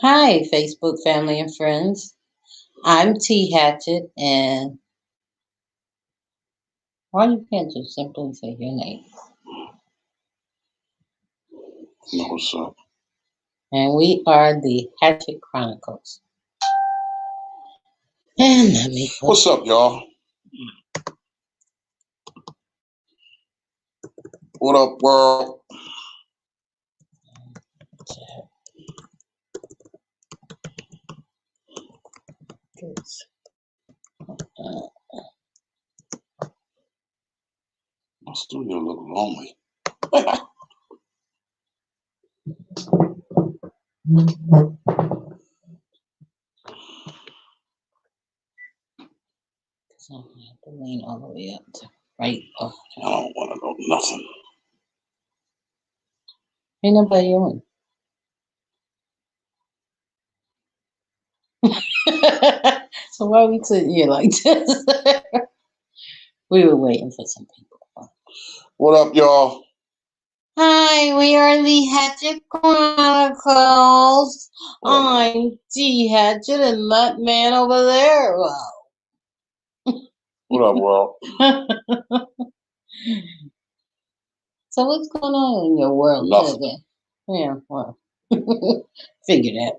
Hi, Facebook family and friends. I'm T. Hatchett, and why you can't just simply say your name? No, what's up? And we are the Hatchett Chronicles. And let me What's up, y'all? What up, world? My studio look lonely. So I have to lean all the way up to right. Oh, I don't want to know nothing. ain't nobody on. So why are we sitting here like this? We were waiting for some people. What up, y'all? Hi, we are the Hatchet Chronicles. I'm T. Hatchet, and that man over there. Well, What up, world? so what's going on in your world Nothing. today? Yeah, well, figure that.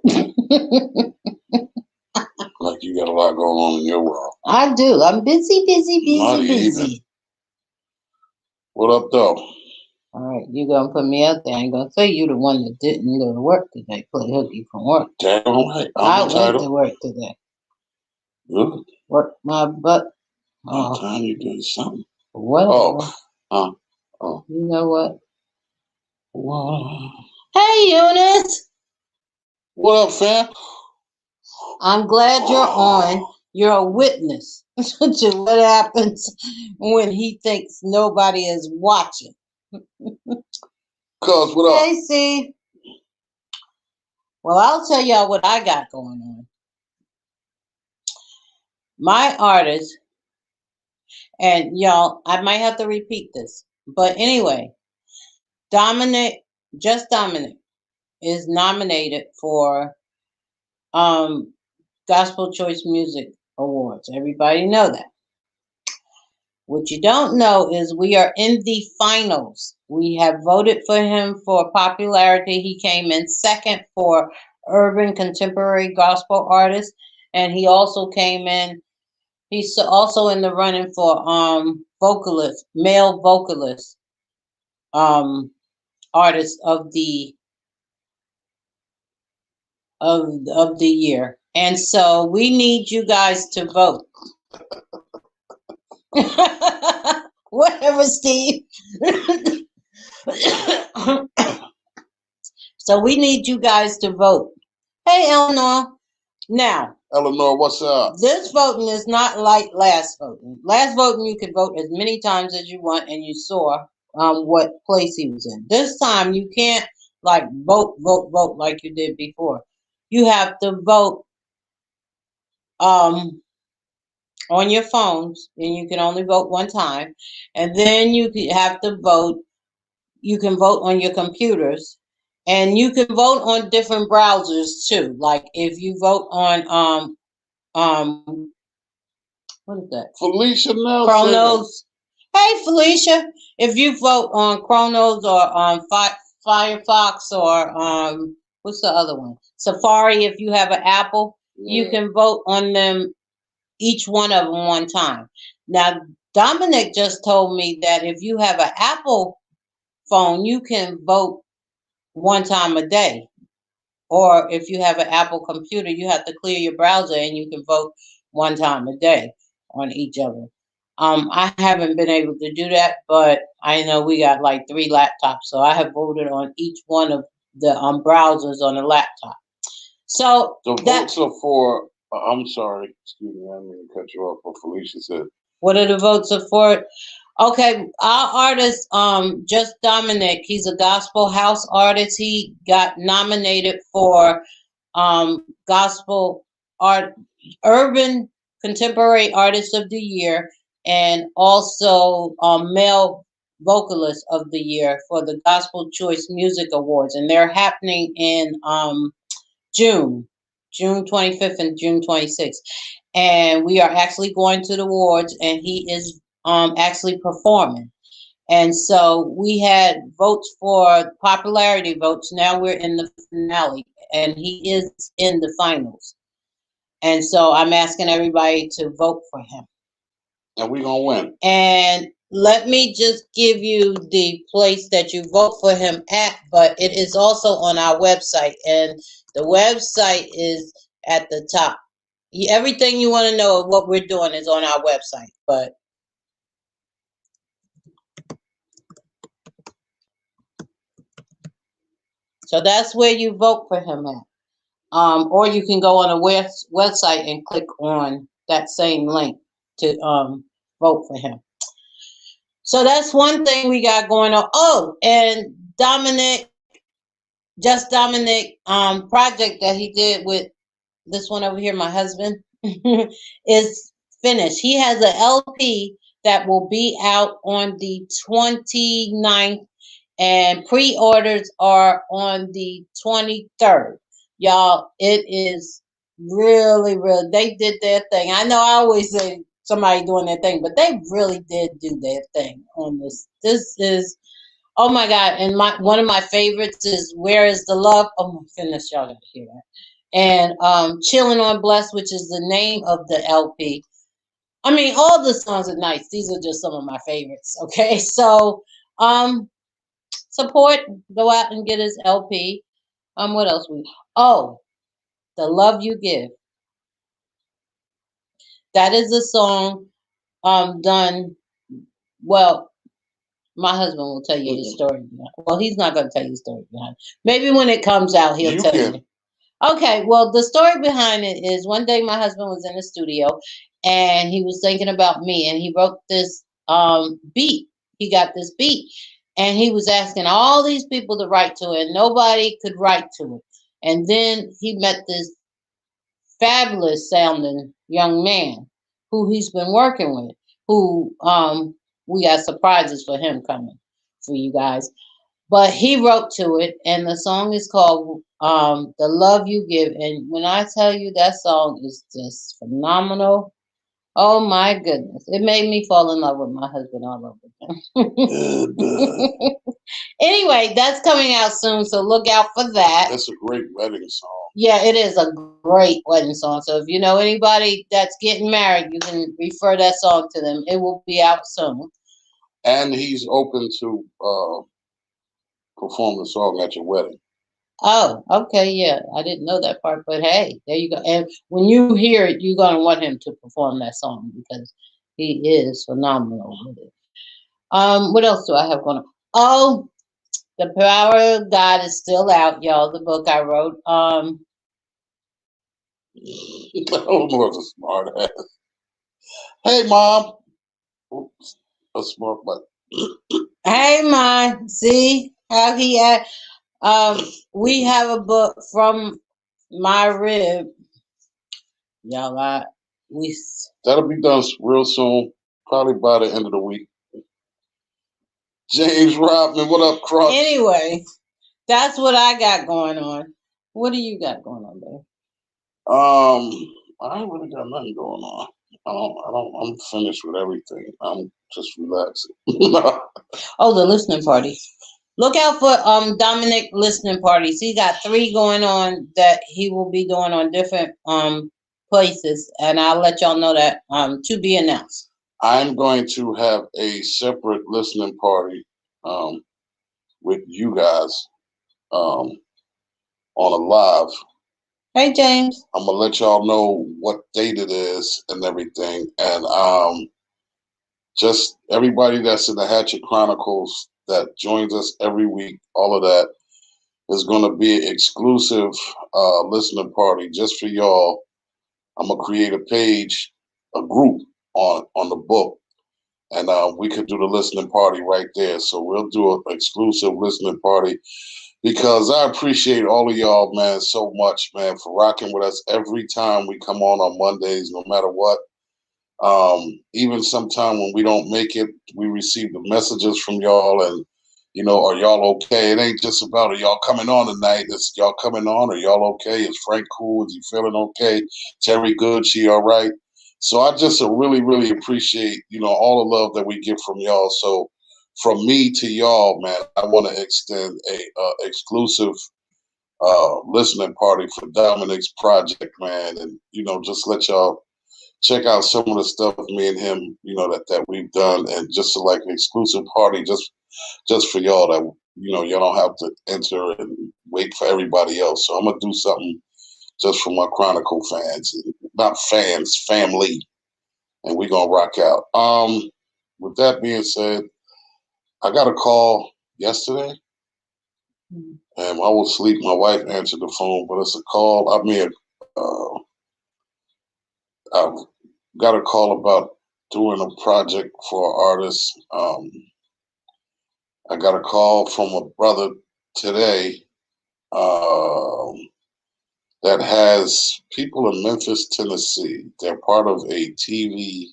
Like you got a lot going on in your world. I do. I'm busy. Not even. What up, though? All right, you gonna put me out there? I ain't gonna say you the one that didn't go to work today. Play hooky from work. Damn right. I I'm went entitled. to work today. Good. Work my butt. One time you did something. Whatever. Oh. You know what? What? Hey, Eunice. What up, fam? I'm glad you're on. You're a witness to what happens when he thinks nobody is watching. Cuz, what up? Hey, Steve. Well, I'll tell y'all what I got going on. My artist, and y'all, I might have to repeat this, but anyway, Dominic is nominated for Gospel Choice Music Awards. Everybody know that. What you don't know is we are in the finals. We have voted for him for popularity. He came in second for urban contemporary gospel artist, and he also came in. He's also in the running for vocalist, male vocalist, artist of the year. And so we need you guys to vote. Whatever, Steve. So we need you guys to vote. Hey, Eleanor. Now, Eleanor, what's up? This voting is not like last voting. Last voting, you could vote as many times as you want, and you saw what place he was in. This time, you can't like vote like you did before. You have to vote on your phones, and you can only vote one time. And then you have to vote. You can vote on your computers, and you can vote on different browsers too. Like if you vote on what is that? Felicia Nelson. Chronos. Hey, Felicia. If you vote on Chronos or on Firefox or what's the other one? Safari. If you have an Apple, you can vote on them, each one of them one time. Now, Dominic just told me that if you have an Apple phone, you can vote one time a day. Or if you have an Apple computer, you have to clear your browser and you can vote one time a day on each of them. I haven't been able to do that, but I know we got like 3 laptops, so I have voted on each one of the browsers on the laptop. So the votes are for. I'm sorry, excuse me, I didn't mean to cut you off. What Felicia said. What are the votes are for? Okay, our artist, Just Dominic, he's a gospel house artist. He got nominated for gospel art, urban contemporary artist of the year, and also male vocalist of the year for the Gospel Choice Music Awards, and they're happening in June 25th and June 26th. And we are actually going to the awards, and he is actually performing. And so we had votes for popularity votes. Now we're in the finale, and he is in the finals. And so I'm asking everybody to vote for him. And we're going to win. And let me just give you the place that you vote for him at, but it is also on our website. And the website is at the top. Everything you want to know of what we're doing is on our website. But so that's where you vote for him at. Or you can go on a website and click on that same link to vote for him. So that's one thing we got going on. Oh, and Dominic project that he did with this one over here, my husband, is finished. He has an LP that will be out on the 29th, and pre-orders are on the 23rd. Y'all, it is really, really, they did their thing. I know I always say somebody doing their thing, but they really did do their thing on this. This is, oh my God. And one of my favorites is Where is the Love? Oh my goodness, y'all gotta hear that. And Chilling on Blessed, which is the name of the LP. I mean, all the songs are nice. These are just some of my favorites. Okay. So support, go out and get his LP. What else The Love You Give. That is a song done, well, my husband will tell you the story behind it. Well, he's not going to tell you the story behind it. Maybe when it comes out, he'll tell you. Okay, well, the story behind it is one day my husband was in the studio and he was thinking about me, and he wrote this beat. He got this beat and he was asking all these people to write to it, and nobody could write to it. And then he met this fabulous sounding young man who he's been working with, who we got surprises for him coming for you guys. But he wrote to it, and the song is called The Love You Give. And when I tell you, that song is just phenomenal. Oh my goodness. It made me fall in love with my husband all over again. Anyway, that's coming out soon, so look out for that. That's a great wedding song. Yeah, it is a great wedding song. So if you know anybody that's getting married, you can refer that song to them. It will be out soon. And he's open to perform the song at your wedding. Oh, okay, yeah. I didn't know that part, but hey, there you go. And when you hear it, you're gonna want him to perform that song because he is phenomenal with it. What else do I have going on? Oh, The Power of God is still out, y'all. The book I wrote. Oh, Lord's a smart ass. Hey, Mom. Oops, a smart butt. Hey, Mom. See how he act? We have a book from my rib. Y'all, that'll be done real soon, probably by the end of the week. James Rodman, what up, Cross? Anyway, that's what I got going on. What do you got going on, babe? I ain't really got nothing going on. I'm finished with everything. I'm just relaxing. Oh, the listening party. Look out for Dominic listening parties. He got 3 going on that he will be doing on different places, and I'll let y'all know that to be announced. I'm going to have a separate listening party with you guys on a live. Hey, James. I'm gonna let y'all know what date it is and everything, and just everybody that's in the Hatchett Chronicles that joins us every week, all of that is going to be an exclusive listening party just for y'all. I'm gonna create a page, a group on the book, and we could do the listening party right there. So we'll do an exclusive listening party because I appreciate all of y'all, man, so much, man, for rocking with us every time we come on Mondays, no matter what. Even sometime when we don't make it, we receive the messages from y'all, and You know, are y'all okay? It ain't just about are y'all coming on tonight. It's y'all coming on. Are y'all okay? Is Frank cool? Is he feeling okay? Terry good? She all right? So I just really, really appreciate, you know, all the love that we get from y'all. So from me to y'all, man, I want to extend a exclusive listening party for Dominic's project, man, and you know, just let y'all check out some of the stuff me and him, you know, that we've done, and just like an exclusive party, just for y'all that you know y'all don't have to enter and wait for everybody else. So I'm gonna do something just for my Chronicle fans, not fans, family, and we're gonna rock out. With that being said, I got a call yesterday, and I was asleep. My wife answered the phone, but it's a call. I've got a call about doing a project for an artist. I got a call from a brother today that has people in Memphis, Tennessee. They're part of a TV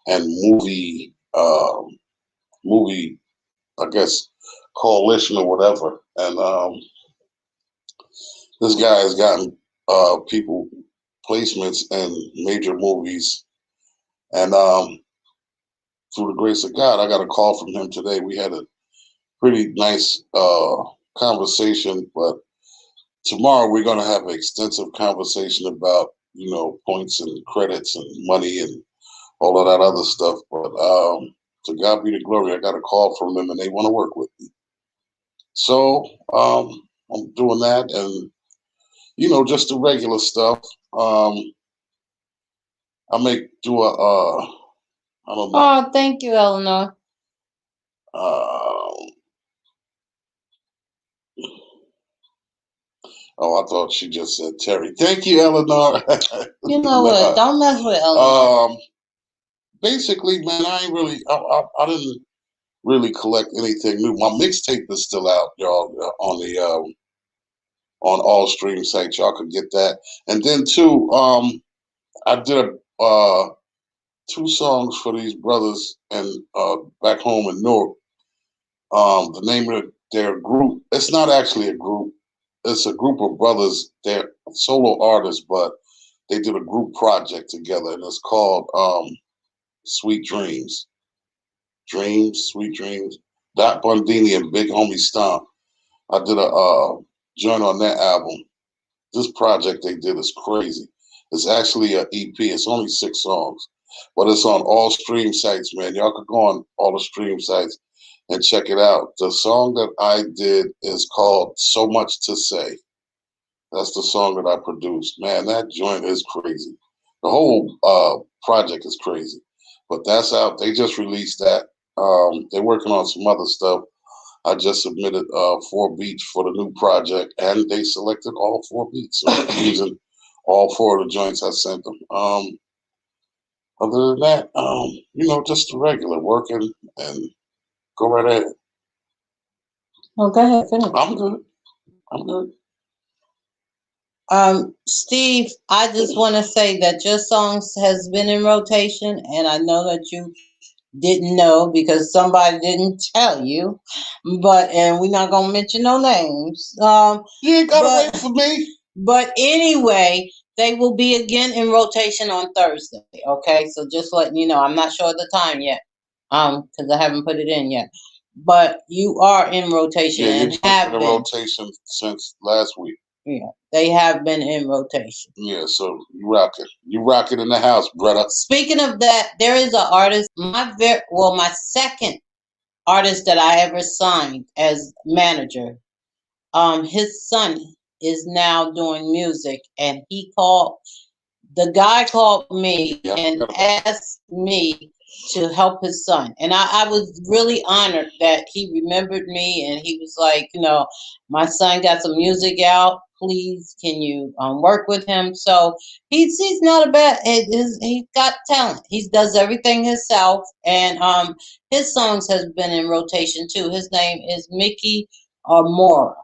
and movie, I guess, coalition or whatever. And this guy has gotten people placements in major movies. And through the grace of God, I got a call from him today. We had a pretty nice conversation, but tomorrow we're going to have an extensive conversation about, you know, points and credits and money and all of that other stuff. But to God be the glory, I got a call from them and they want to work with me. So I'm doing that, and you know, just the regular stuff. I may do I don't know. Oh, thank you, Eleanor. Uh, oh, I thought she just said Terry. Thank you, Eleanor. You know what? Don't mess with Eleanor. Basically, man, I didn't really collect anything new. My mixtape is still out, y'all, on the on all stream sites. Y'all could get that. And then too, I did two songs for these brothers and back home in Newark. The name of their group, it's not actually a group. It's a group of brothers. They're solo artists, but they did a group project together, and it's called Sweet Dreams. Dreams, Sweet Dreams. Dot Bundini and Big Homie Stomp. I did a joint on that album. This project they did is crazy. It's actually an EP. It's only 6 songs, but it's on all stream sites, man. Y'all could go on all the stream sites and check it out. The song that I did is called So Much to Say. That's the song that I produced. Man, that joint is crazy. The whole project is crazy. But that's out. They just released that. They're working on some other stuff. I just submitted 4 beats for the new project, and they selected all 4 beats. So I'm using all 4 of the joints I sent them. Other than that, you know, just the regular working and go right ahead. Oh, go ahead, finish. I'm good. I'm good. Steve, I just want to say that your songs has been in rotation, and I know that you didn't know because somebody didn't tell you. But and we're not gonna mention no names. You ain't gotta wait for me. But anyway, they will be again in rotation on Thursday. Okay, so just letting you know, I'm not sure of the time yet, because I haven't put it in yet. But you are in rotation and have been been in rotation since last week. Yeah, they have been in rotation. Yeah, so you rock it. You rock it in the house, brother. Speaking of that, there is an artist. My second artist that I ever signed as manager. His son is now doing music, and the guy called me and asked me to help his son. And I was really honored that he remembered me, and he was like, you know, my son got some music out. Please, can you work with him? So he's not a bad. He's got talent. He does everything himself, and his songs has been in rotation too. His name is Mickey Amora.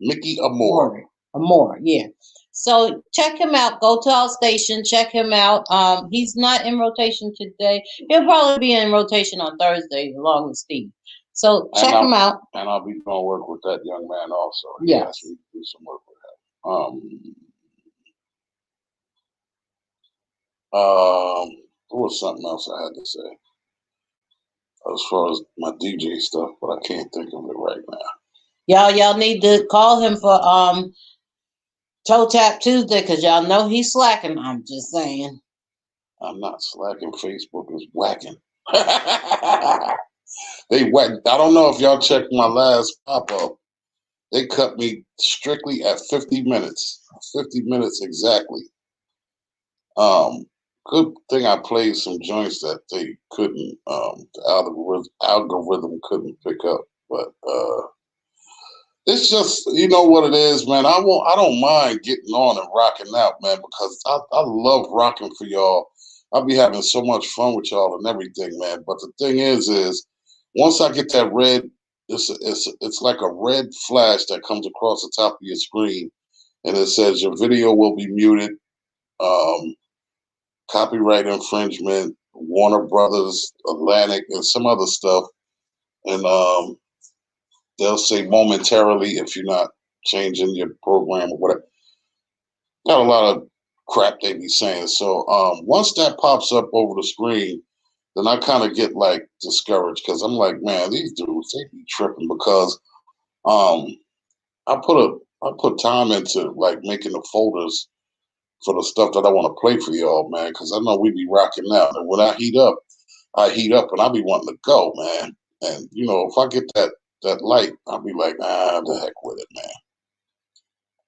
Mickey Amora. Amora, yeah. So check him out. Go to our station. Check him out. He's not in rotation today. He'll probably be in rotation on Thursday along with Steve. So check him out. And I'll be doing work with that young man also. He asked me to do some work with him. There was something else I had to say as far as my DJ stuff, but I can't think of it right now. Y'all need to call him for Toe Tap Tuesday, because y'all know he's slacking. I'm just saying. I'm not slacking. Facebook is whacking. They whack. I don't know if y'all checked my last pop-up. They cut me strictly at 50 minutes. 50 minutes exactly. Good thing I played some joints that they couldn't, the algorithm couldn't pick up. But it's just, you know what it is, man. I don't mind getting on and rocking out, man, because I love rocking for y'all. I'll be having so much fun with y'all and everything, man. But the thing is once I get that red, it's like a red flash that comes across the top of your screen, and it says your video will be muted. Copyright infringement, Warner Brothers, Atlantic, and some other stuff. And they'll say momentarily if you're not changing your program or whatever. Got a lot of crap they be saying. So once that pops up over the screen, then I kind of get like discouraged, because I'm like, man, these dudes, they be tripping, because I put time into like making the folders for the stuff that I want to play for y'all, man, because I know we be rocking out. And when I heat up and I'll be wanting to go, man. And, you know, if I get that light, I'll be like, the heck with it, man.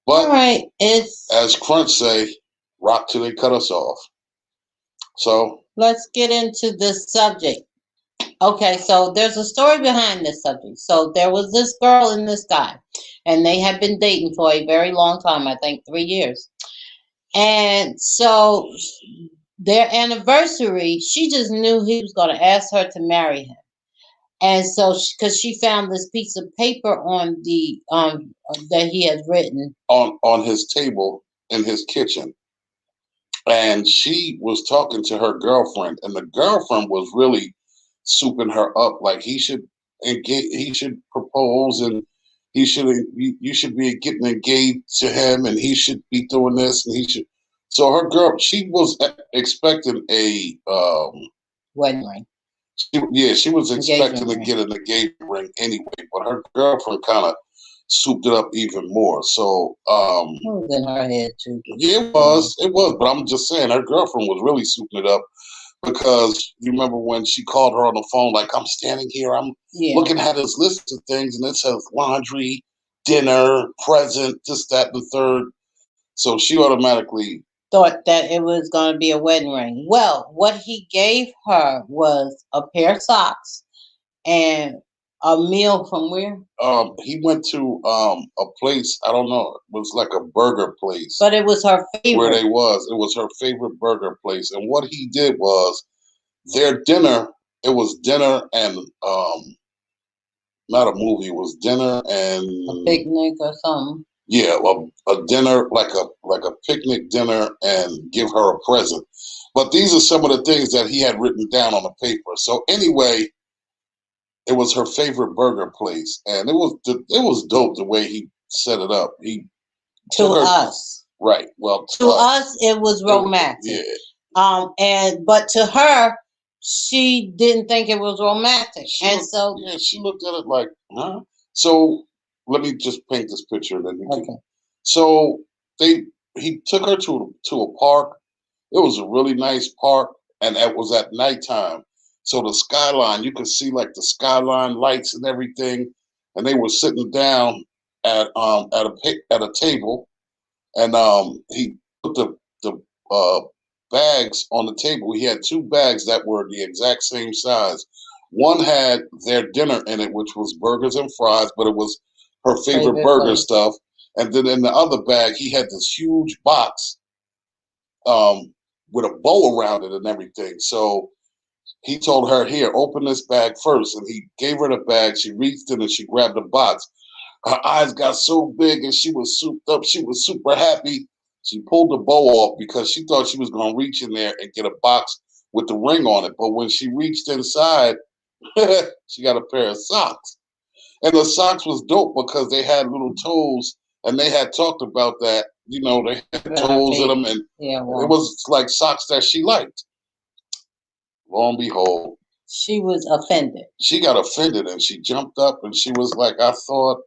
But all right, as Crunch say, rock till they cut us off. So let's get into this subject. Okay, so there's a story behind this subject. So there was this girl and this guy, and they had been dating for a very long time, I think 3 years. And so their anniversary, she just knew he was going to ask her to marry him. And so, because she found this piece of paper on the that he had written on his table in his kitchen, and she was talking to her girlfriend, and the girlfriend was really souping her up, like he should propose, and you should be getting engaged to him, and he should be doing this, and he should. So she was expecting a wedding ring. She was expecting to get an engagement ring anyway, but her girlfriend kind of souped it up even more. So it was in her head too. Yeah, it was, but I'm just saying her girlfriend was really souping it up, because you remember when she called her on the phone, like, I'm standing here, I'm looking at this list of things, and it says laundry, dinner, present, this, that, and the third. So she automatically thought that it was going to be a wedding ring. Well, what he gave her was a pair of socks and a meal from where? He went to a place, I don't know, it was like a burger place. But it was her favorite. Where they was. It was her favorite burger place. And what he did was their dinner, it was dinner and not a movie, it was dinner and a picnic or something. Yeah, well, a dinner, like a picnic dinner, and give her a present. But these are some of the things that he had written down on the paper. So anyway, it was her favorite burger place, and it was dope the way he set it up. To us, right? Well, to us, it was romantic. But to her, she didn't think it was romantic, so she looked at it like, huh? So let me just paint this picture, and then you can. So he took her to a park. It was a really nice park, and it was at nighttime. So the skyline, you could see like the skyline lights and everything. And they were sitting down at a table, and he put the bags on the table. He had 2 bags that were the exact same size. One had their dinner in it, which was burgers and fries, but it was her favorite burger stuff. And then in the other bag, he had this huge box with a bow around it and everything. So he told her, here, open this bag first. And he gave her the bag. She reached in and she grabbed the box. Her eyes got so big and she was souped up. She was super happy. She pulled the bow off because she thought she was going to reach in there and get a box with the ring on it. But when she reached inside, She got a pair of socks. And the socks was dope because they had little toes, and they had talked about that. You know, they had toes in them, and it was like socks that she liked. Lo and behold, she was offended. She got offended, and she jumped up, and she was like, "I thought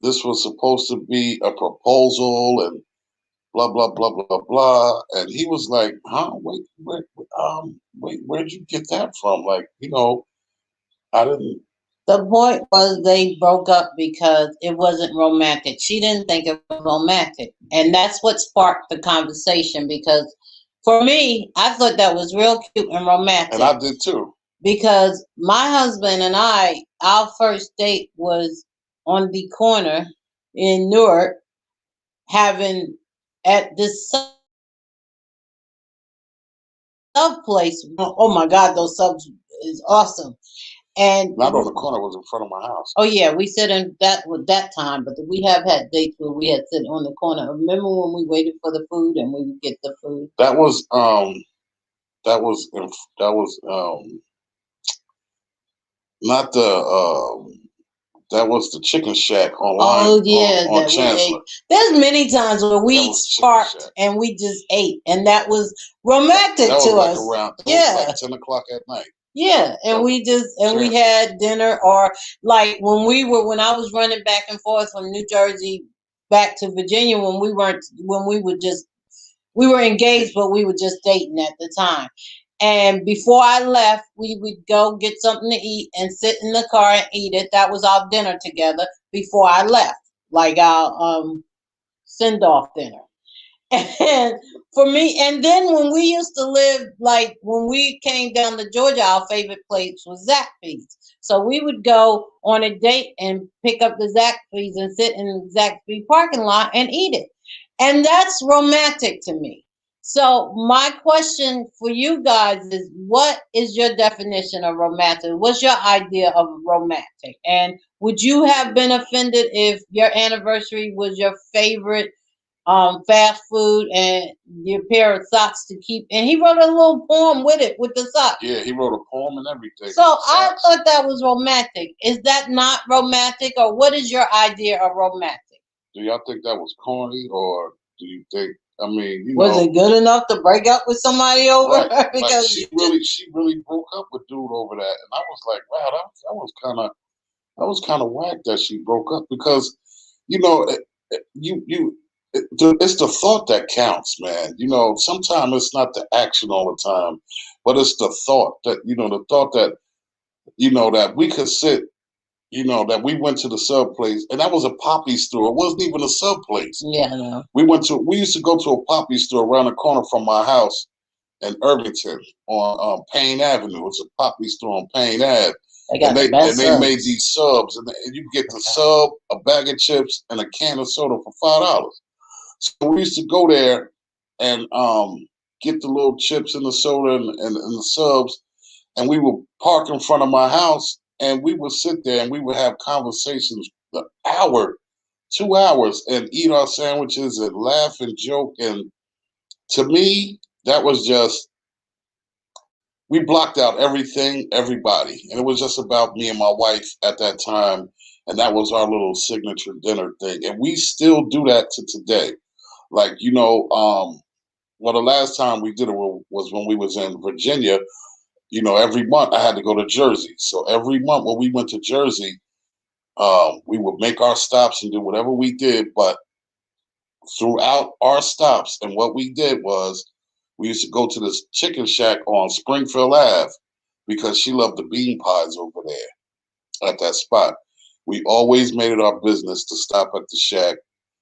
this was supposed to be a proposal, and blah blah blah blah blah." And he was like, "Huh? Wait, where'd you get that from? Like, I didn't." The point was they broke up because it wasn't romantic. She didn't think it was romantic. And that's what sparked the conversation because for me, I thought that was real cute and romantic. And I did too. Because my husband and I, our first date was on the corner in Newark having at this sub place. Oh my God, those subs is awesome. And not on the corner, it was in front of my house. Oh yeah, we sit in that with that time, but we have had dates where we had sit on the corner. Remember when we waited for the food and we would get the food? That was not the that was the Chicken Shack online. Oh yeah, on Chancellor. There's many times where we parked and we just ate, and that was romantic that was to like us. Around, yeah, like 10 o'clock at night. Yeah, and we had dinner, or like when I was running back and forth from New Jersey back to Virginia when we were engaged, but we were just dating at the time. And before I left, we would go get something to eat and sit in the car and eat it. That was our dinner together before I left, like our send off dinner. And for me, and then when we used to live, like when we came down to Georgia, our favorite place was Zaxby's. So we would go on a date and pick up the Zaxby's and sit in the Zaxby's parking lot and eat it. And that's romantic to me. So my question for you guys is, what is your definition of romantic? What's your idea of romantic? And would you have been offended if your anniversary was your favorite fast food and your pair of socks to keep? And he wrote a little poem with it, with the socks. Yeah, he wrote a poem and everything. So I thought that was romantic. Is that not romantic, or what is your idea of romantic? Do y'all think that was corny, or do you think? I mean, was it good enough to break up with somebody over? Right. Because she really broke up with dude over that, and I was like, wow, that was kind of whack that she broke up, because it's the thought that counts, man. Sometimes it's not the action all the time, but it's the thought that that we could sit. That we went to the sub place, and that was a poppy store. It wasn't even a sub place. Yeah, I know. We used to go to a poppy store around the corner from my house in Irvington on Payne Avenue. It's a poppy store on Payne Ave. They made these subs, and you get the sub, a bag of chips, and a can of soda for $5. So we used to go there and get the little chips and the soda and the subs, and we would park in front of my house. And we would sit there and we would have conversations an hour, 2 hours, and eat our sandwiches and laugh and joke. And to me, that was just, we blocked out everything, everybody. And it was just about me and my wife at that time. And that was our little signature dinner thing. And we still do that to today. Like, well, the last time we did it was when we was in Virginia. Every month I had to go to Jersey. So every month when we went to Jersey, we would make our stops and do whatever we did. But throughout our stops, and what we did was, we used to go to this chicken shack on Springfield Ave because she loved the bean pies over there at that spot. We always made it our business to stop at the shack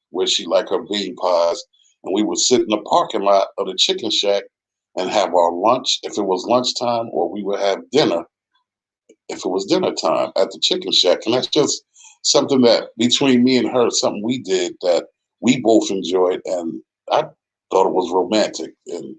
where she liked her bean pies. And we would sit in the parking lot of the chicken shack and have our lunch if it was lunchtime, or we would have dinner if it was dinner time at the chicken shack. And that's just something that between me and her, something we did that we both enjoyed, and I thought it was romantic, and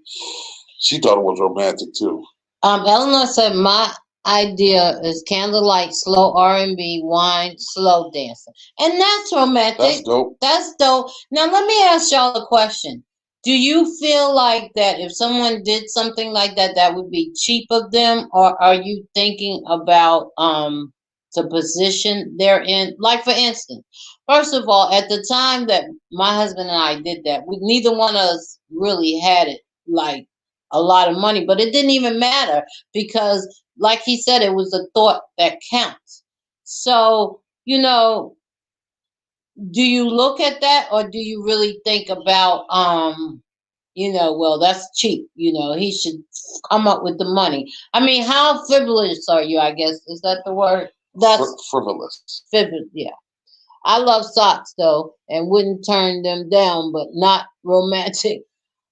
she thought it was romantic too. Eleanor said my idea is candlelight, slow R&B, wine, slow dancing, and that's romantic. That's dope. That's dope. Now let me ask y'all a question. Do you feel like that if someone did something like that, that would be cheap of them, or are you thinking about the position they're in? Like for instance, first of all, at the time that my husband and I did that, we neither one of us really had it like a lot of money, but it didn't even matter because, like he said, it was the thought that counts. So, do you look at that, or do you really think about well, that's cheap. He should come up with the money. I mean, how frivolous are you? I guess is that the word? That's Frivolous. frivolous. Yeah, I love socks though, and wouldn't turn them down, but not romantic.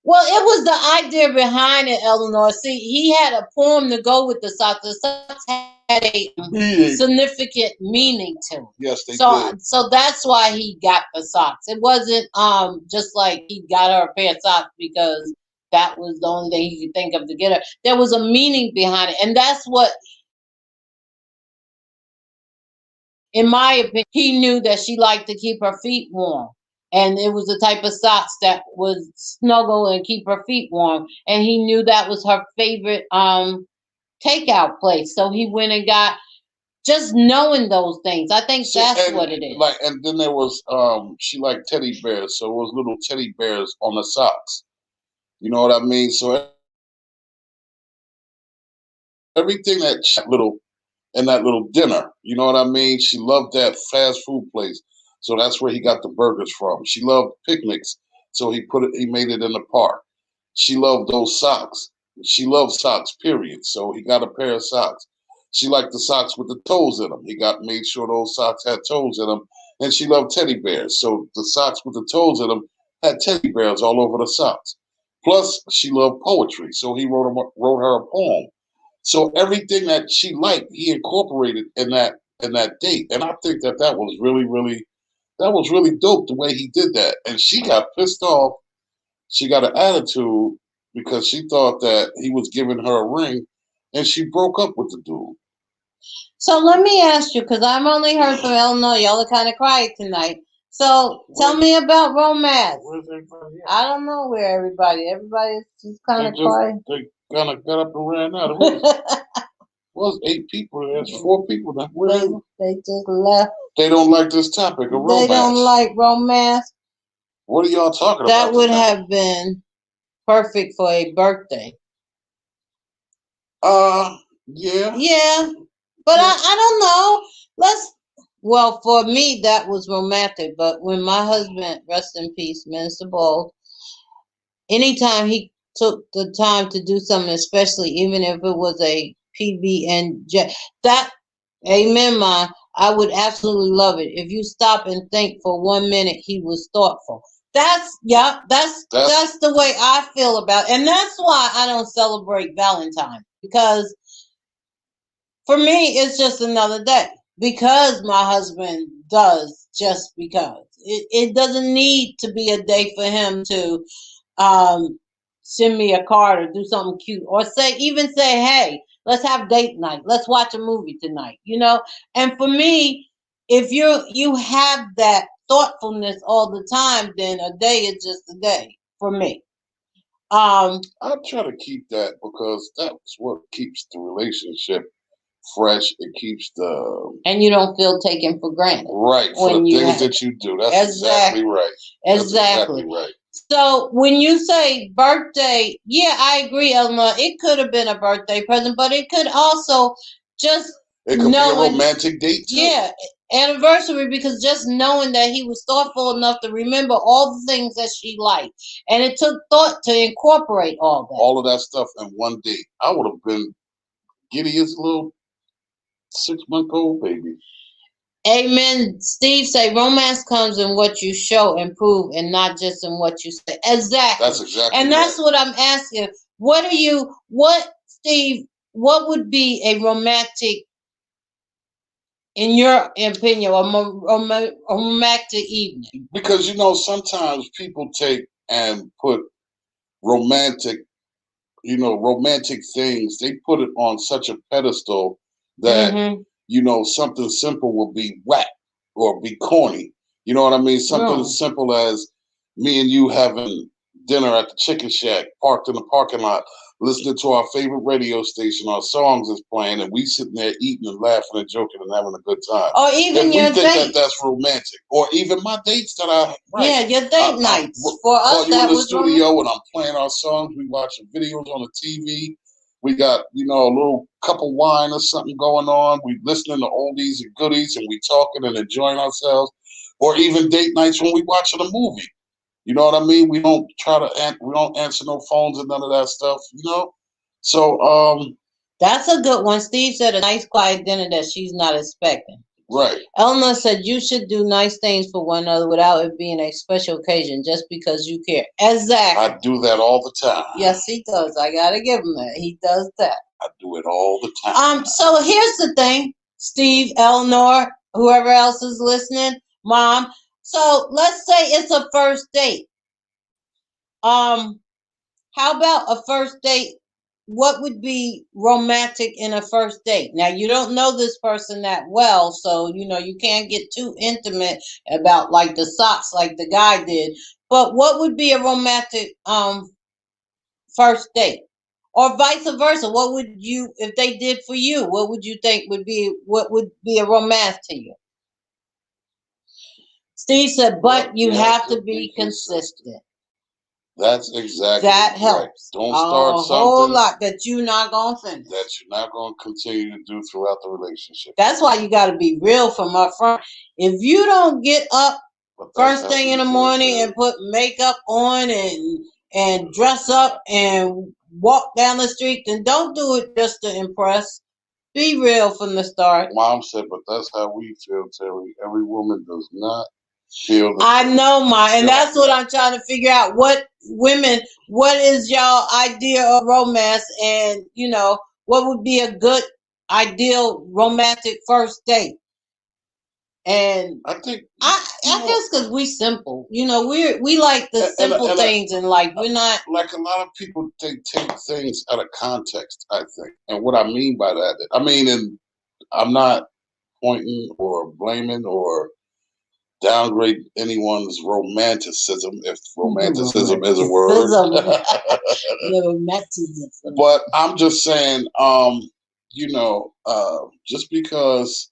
Well, it was the idea behind it, Eleanor. See, he had a poem to go with the socks. The socks had a significant meaning to it. Yes, they did. So that's why he got the socks. It wasn't just like he got her a pair of socks because that was the only thing he could think of to get her. There was a meaning behind it, and that's what, in my opinion, he knew that she liked to keep her feet warm. And it was the type of socks that would snuggle and keep her feet warm. And he knew that was her favorite takeout place. So he went and got, just knowing those things. I think that's what it is. And then there was she liked teddy bears, so it was little teddy bears on the socks. You know what I mean? So everything that little dinner, you know what I mean? She loved that fast food place. So that's where he got the burgers from. She loved picnics, so he made it in the park. She loved those socks. She loved socks, period. So he got a pair of socks. She liked the socks with the toes in them. He made sure those socks had toes in them. And she loved teddy bears. So the socks with the toes in them had teddy bears all over the socks. Plus, she loved poetry. So he wrote her a poem. So everything that she liked, he incorporated in that date. And I think that was really dope the way he did that. And she got pissed off. She got an attitude because she thought that he was giving her a ring, and she broke up with the dude. So let me ask you, because I've only heard from Illinois. Y'all are kind of quiet tonight. So tell me about romance. Where's everybody at? I don't know where everybody. Everybody's just kind of quiet. They kind of got up and ran out. Was 8 people. There's 4 people now. They just left. They don't like this topic of romance. They don't like romance. What are y'all talking about? That would have been perfect for a birthday. Yeah. Yeah. But yeah. I don't know. Well, for me, that was romantic. But when my husband, rest in peace, Minister Ball, anytime he took the time to do something, especially even if it was a PB&J, that, amen, Ma, I would absolutely love it. If you stop and think for 1 minute, he was thoughtful. That's the way I feel about it. And that's why I don't celebrate Valentine's, because for me, it's just another day. Because my husband does, just because. It doesn't need to be a day for him to send me a card or do something cute, or even say, hey, let's have date night. Let's watch a movie tonight, And for me, if you have that thoughtfulness all the time, then a day is just a day for me. I try to keep that because that's what keeps the relationship fresh. It keeps and you don't feel taken for granted. Right, for the things that you do. That's exactly right. Exactly right. So when you say birthday, yeah, I agree, Elma. It could have been a birthday present, but it could also just be a romantic date too. Yeah, anniversary, because just knowing that he was thoughtful enough to remember all the things that she liked, and it took thought to incorporate all of that stuff in one date. I would have been giddy as a little 6-month-old baby. Amen. Steve say romance comes in what you show and prove, and not just in what you say. Exactly. That's exactly. And that's what I'm asking. Steve, what would be a romantic, in your opinion, a romantic evening? Because sometimes people take and put romantic things, they put it on such a pedestal that something simple will be whack or be corny. You know what I mean? Something as simple as me and you having dinner at the Chicken Shack, parked in the parking lot, listening to our favorite radio station. Our songs is playing, and we sitting there eating and laughing and joking and having a good time. Or even if your we think dates. that's romantic, or even my dates that I yeah, your date nights. For us, you that in the was studio romantic. and I'm playing our songs. We watching videos on the TV. We got a little cup of wine or something going on. We listening to oldies and goodies, and we talking and enjoying ourselves. Or even date nights when we watching a movie. You know what I mean? We don't we don't answer no phones and none of that stuff. So That's a good one. Steve said a nice quiet dinner that she's not expecting. right. Eleanor said you should do nice things for one another without it being a special occasion, just because you care. Exactly. I do that all the time. Yes, he does. I gotta give him that. He does that. I do it all the time. So here's the thing, Steve, Eleanor, whoever else is listening, Mom. So let's say it's a first date. How about a first date? What would be romantic in a first date? Now you don't know this person that well, so you can't get too intimate about like the socks like the guy did. But what would be a romantic first date? Or vice versa. What would you, if they did for you, what would you think what would be a romance to you? Steve said, but you have to be consistent. That's exactly that helps. Right. Don't start a something whole lot that you're not gonna finish. That you're not gonna continue to do throughout the relationship. That's why you got to be real from up front. If you don't get up first thing in the morning and put makeup on and dress up and walk down the street, then don't do it just to impress. Be real from the start. Mom said, but that's how we feel, Terry. Every woman does not feel the I know, and that's what I'm trying to figure out. What is y'all idea of romance? And, what would be a good, ideal romantic first date? And I think I guess because we simple, we like the simple things in life. We're not like a lot of people. They take things out of context. I think, and what I mean by that, and I'm not pointing or blaming or downgrade anyone's romanticism, if romanticism is a word. Romanticism. But I'm just saying, just because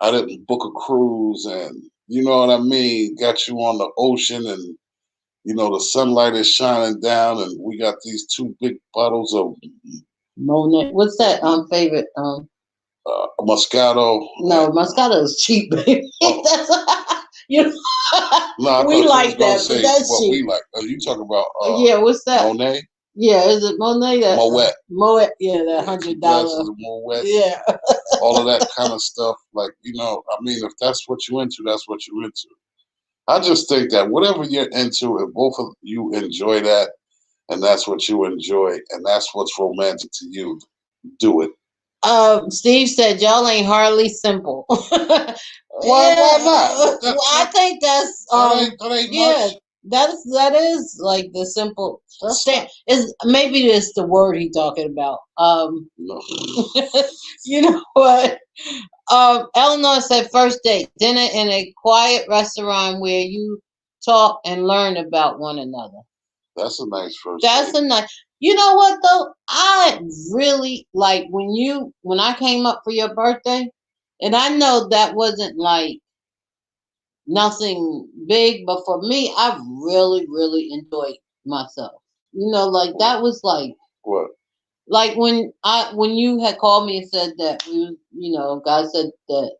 I didn't book a cruise and got you on the ocean and the sunlight is shining down and we got these two big bottles of Monet. What's that favorite Moscato? No, Moscato is cheap, baby. No, we like that, but that's what cheap. we like. Are you talking about? What's that? Monet. Yeah, is it Monet? Moet. Yeah, that $100. Moet. Yeah. All of that kind of stuff. Like, if that's what you're into, that's what you're into. I just think that whatever you're into, if both of you enjoy that, and that's what you enjoy, and that's what's romantic to you, do it. Steve said y'all ain't hardly simple. Why not? I think that's that ain't much. That is like the simple is maybe it's the word he talking about. No. You know what? Eleanor said first date, dinner in a quiet restaurant where you talk and learn about one another. That's a nice first date. That's a nice. You know what though? I really like when I came up for your birthday, and I know that wasn't like nothing big, but for me, I really, really enjoyed myself. Like that was like what? Like when you had called me and said that God said that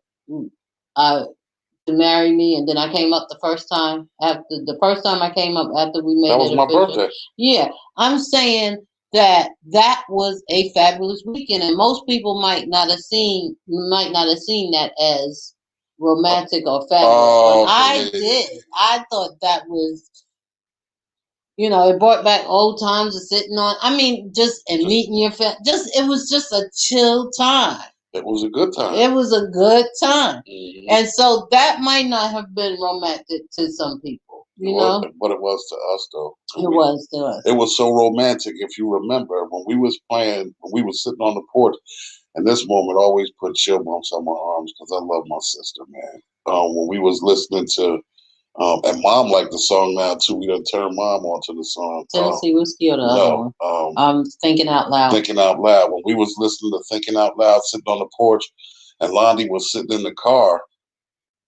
to marry me, and then I came up the first time I came up after we made it official. That was my birthday. Yeah, I'm saying that was a fabulous weekend, and most people might not have seen that as romantic or fabulous, but I did. I thought that was. It brought back old times of sitting on. Meeting your family. It was just a chill time. It was a good time. It was a good time, mm-hmm. And so that might not have been romantic to some people, But it was to us, though. It was to us. It was so romantic. If you remember, when we was sitting on the porch, and this moment always put chill bumps on my arms because I love my sister, man. When we was listening to And Mom liked the song now too. We done turned Mom onto the song. Tennessee Whiskey or the other one? Thinking Out Loud. Thinking Out Loud. When we was listening to Thinking Out Loud, sitting on the porch, and Londi was sitting in the car,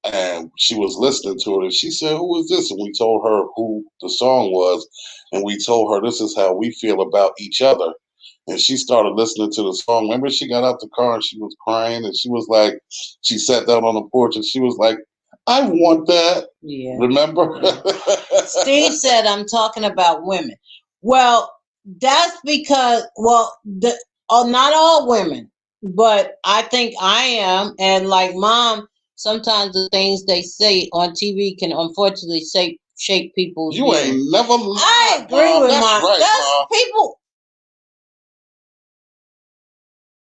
and she was listening to it, and she said, "Who is this?" And we told her who the song was, and we told her this is how we feel about each other. And she started listening to the song. Remember, she got out the car and she was crying, and she was like, she sat down on the porch and she was like, "I want that." Yeah. Remember? Steve said, "I'm talking about women." Well, that's because, not all women, but I think I am. And like Mom, sometimes the things they say on TV can unfortunately shape people's You views. ain't never lied, I agree Mom. with That's Mom. right, That's Mom. people.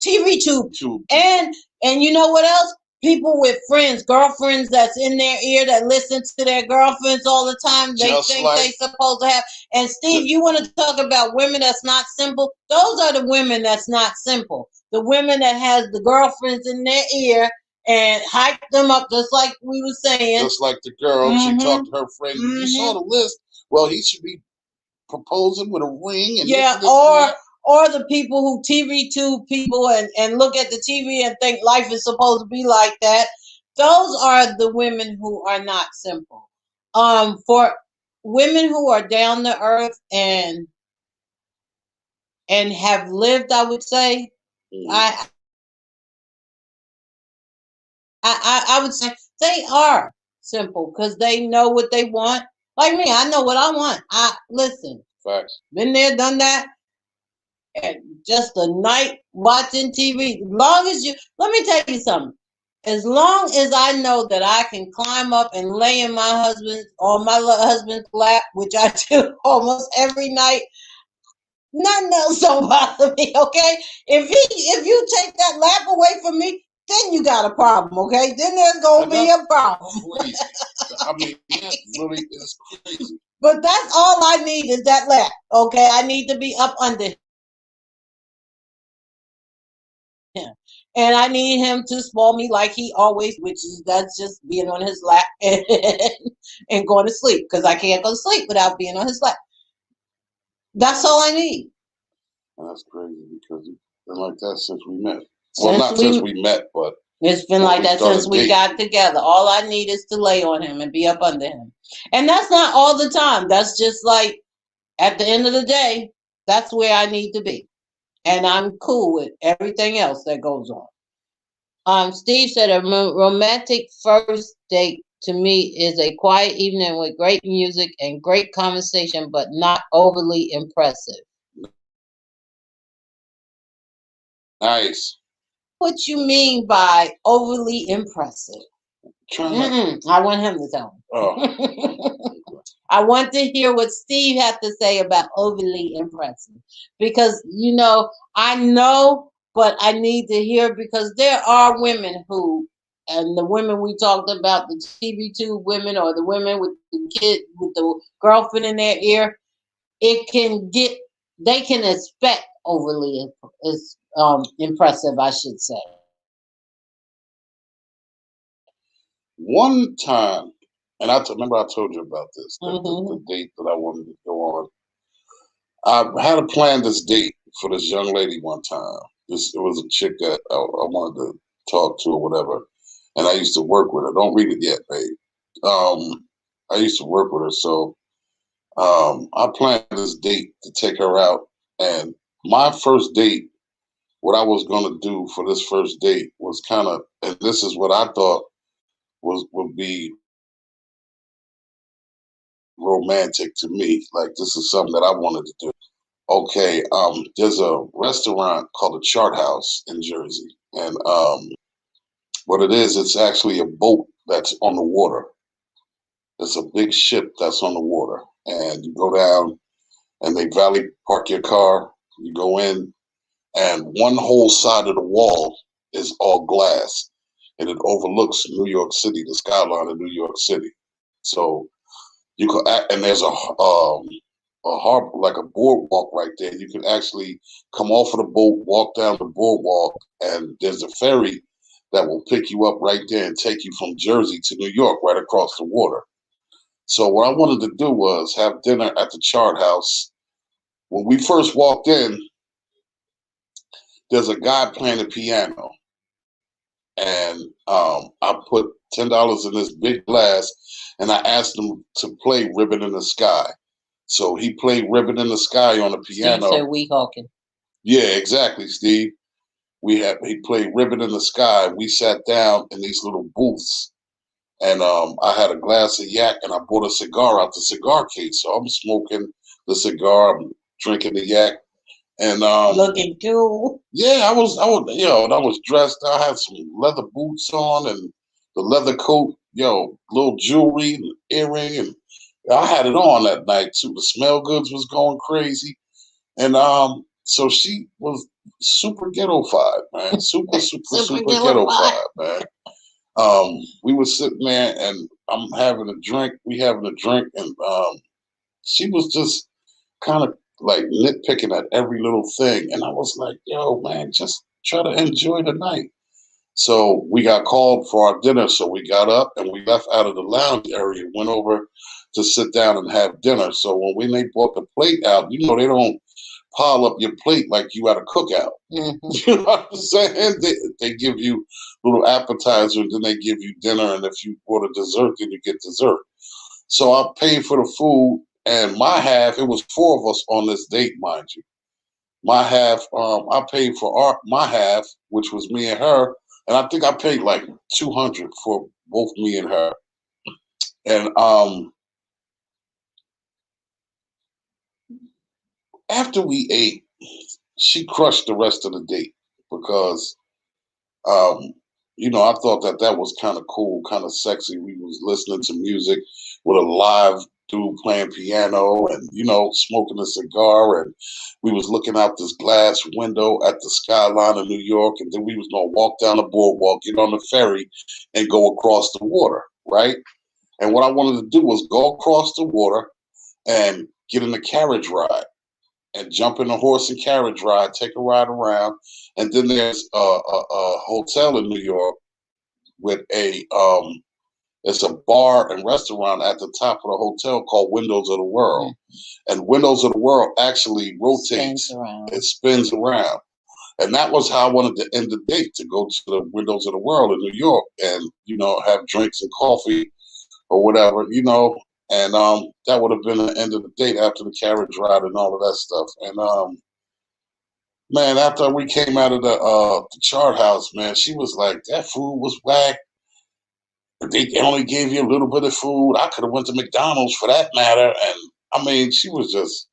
TV tube. And you know what else? People with friends, girlfriends that's in their ear that listen to their girlfriends all the time. They Just think like, they supposed to have. And Steve, you want to talk about women that's not simple? Those are the women that's not simple. The women that has the girlfriends in their ear and hype them up, just like we were saying. Just like the girl, she talked to her friend. You saw the list. Well, he should be proposing with a ring. And or the people who TV tube people and look at the TV and think life is supposed to be like that. Those are the women who are not simple. For women who are down to earth and have lived, I would say, I would say they are simple because they know what they want. Like me, I know what I want. Listen. Facts. Been there, done that. And just a night watching TV. Long as let me tell you something. As long as I know that I can climb up and lay in my husband's lap, which I do almost every night, nothing else don't bother me. Okay, if you take that lap away from me, then you got a problem. Okay, then there's gonna be a problem. Crazy. I mean, that really is crazy. But that's all I need is that lap. Okay, I need to be up under him. And I need him to spoil me like he always, that's just being on his lap and going to sleep because I can't go to sleep without being on his lap. That's all I need. That's crazy because it's been like that since we met. Since we met, but it's been like that since we got together. All I need is to lay on him and be up under him. And that's not all the time. That's just like at the end of the day, that's where I need to be. And I'm cool with everything else that goes on. Steve said a romantic first date to me is a quiet evening with great music and great conversation, but not overly impressive. Nice. What you mean by overly impressive? I want him to tell me. Oh. I want to hear what Steve had to say about overly impressive. Because, I know, but I need to hear because there are women who, and the women we talked about, the TV tube women or the women with the kid, with the girlfriend in their ear, they can expect overly impressive, I should say. One time, and remember I told you about this, the date that I wanted to go on. I had to plan this date for this young lady one time. It was a chick that I wanted to talk to or whatever, and I used to work with her. Don't read it yet, babe. I used to work with her, so I planned this date to take her out. And my first date, what I was going to do for this first date was and this is what I thought would be romantic to me. Like, this is something that I wanted to do. Okay, there's a restaurant called the Chart House in Jersey, and what it is, it's actually a boat that's on the water. It's a big ship that's on the water, and you go down, and they valet park your car. You go in, and one whole side of the wall is all glass, and it overlooks New York City, the skyline of New York City. So you could, and there's a harbor, like a boardwalk right there. You can actually come off of the boat, walk down the boardwalk, and there's a ferry that will pick you up right there and take you from Jersey to New York, right across the water. So what I wanted to do was have dinner at the Chart House. When we first walked in, there's a guy playing the piano, and I put $10 in this big glass, and I asked him to play "Ribbon in the Sky." So he played "Ribbon in the Sky" on the piano. Steve said Weehawken. Yeah, exactly, Steve. He played "Ribbon in the Sky." We sat down in these little booths, and I had a glass of yak, and I bought a cigar out the cigar case. So I'm smoking the cigar, I'm drinking the yak, and looking cool. Yeah, I was, and I was dressed. I had some leather boots on and the leather coat, little jewelry and earring, and I had it on that night too. The smell goods was going crazy, and so she was super ghetto-fied, man, super ghetto-fied, man. We were sitting there, and I'm having a drink. We having a drink, and she was just kind of like nitpicking at every little thing. And I was like, yo, man, just try to enjoy the night. So we got called for our dinner. So we got up and we left out of the lounge area, went over to sit down and have dinner. So when they brought the plate out, they don't pile up your plate like you at a cookout. Mm-hmm. You know what I'm saying? They give you little appetizers, and then they give you dinner. And if you order dessert, then you get dessert. So I paid for the food, and my half, it was four of us on this date, mind you. My half, I paid for my half, which was me and her, and I think I paid like $200 for both me and her. And after we ate, she crushed the rest of the date because um, I thought that was kind of cool, kind of sexy. We was listening to music with a live dude playing piano and, smoking a cigar. And we was looking out this glass window at the skyline of New York. And then we was going to walk down the boardwalk, get on the ferry and go across the water, right? And what I wanted to do was go across the water and get in a carriage ride and jump in a horse and carriage ride, take a ride around. And then there's a hotel in New York with it's a bar and restaurant at the top of the hotel called Windows of the World. Mm-hmm. And Windows of the World actually rotates. It spins around. And that was how I wanted to end the date, to go to the Windows of the World in New York and, have drinks and coffee or whatever, and that would have been the end of the date after the carriage ride and all of that stuff. And man, after we came out of the Chart House, man, she was like, that food was whack. They only gave you a little bit of food. I could have went to McDonald's for that matter. And I mean, she was just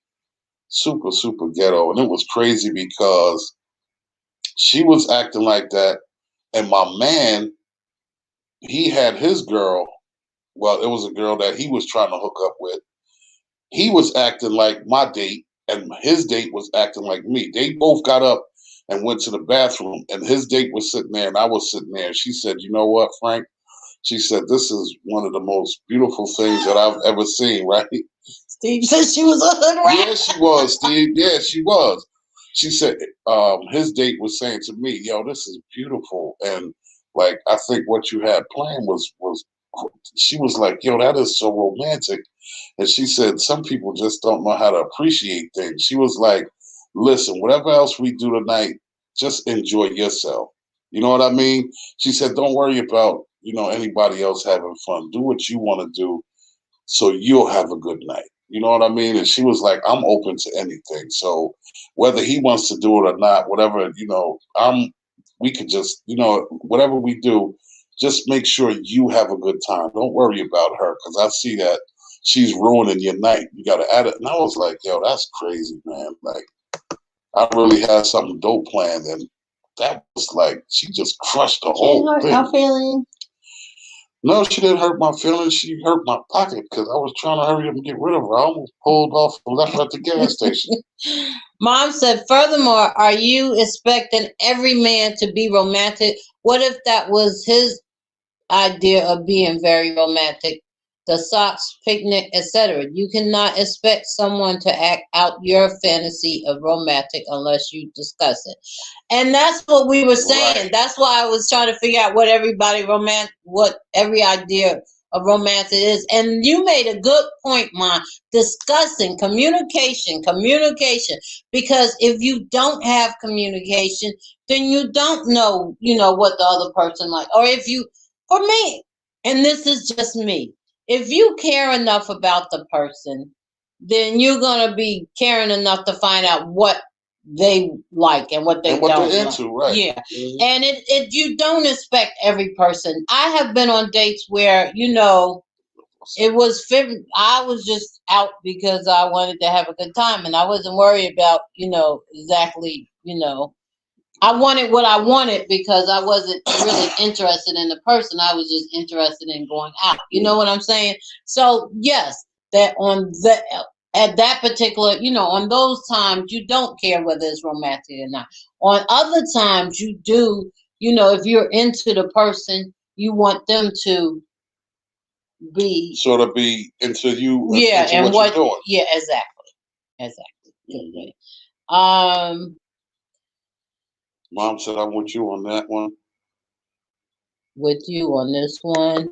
super, super ghetto. And it was crazy because she was acting like that. And my man, he had his girl. Well, it was a girl that he was trying to hook up with. He was acting like my date, and his date was acting like me. They both got up and went to the bathroom, and his date was sitting there, and I was sitting there. She said, you know what, Frank? She said, this is one of the most beautiful things that I've ever seen, right? Steve said she was a hood rat. Yeah, she was, Steve. Yeah, she was. She said his date was saying to me, yo, this is beautiful. And, like, I think what you had planned was she was like, yo, that is so romantic. And she said, some people just don't know how to appreciate things. She was like, listen, whatever else we do tonight, just enjoy yourself. You know what I mean? She said, don't worry about, anybody else having fun. Do what you want to do so you'll have a good night. You know what I mean? And she was like, I'm open to anything. So whether he wants to do it or not, whatever, we could just, whatever we do, just make sure you have a good time. Don't worry about her, because I see that she's ruining your night. You got to add it. And I was like, yo, that's crazy, man. Like, I really had something dope planned, and that was like, she just crushed the whole thing. Your feelings? No, she didn't hurt my feelings. She hurt my pocket because I was trying to hurry up and get rid of her. I almost pulled off and left her at the gas station. Mom said, furthermore, are you expecting every man to be romantic? What if that was his idea of being very romantic? The socks, picnic, etc. You cannot expect someone to act out your fantasy of romantic unless you discuss it. And that's what we were saying. Right. That's why I was trying to figure out what everybody what every idea of romance it is. And you made a good point, Mom, discussing communication. Because if you don't have communication, then you don't know, what the other person like. Or if you, for me, and this is just me, if you care enough about the person, then you're going to be caring enough to find out what they like and what they don't they're like. into, right? Yeah. And it you don't expect every person. I have been on dates where, it was I was just out because I wanted to have a good time, and I wasn't worried about, exactly, I wanted what I wanted because I wasn't really interested in the person. I was just interested in going out. You know what I'm saying? So yes, that at that particular, on those times you don't care whether it's romantic or not. On other times you do, if you're into the person, you want them to be into you, yeah, into and what you're doing. Yeah, exactly. Mm-hmm. Mom said, "I'm with you on that one." With you on this one,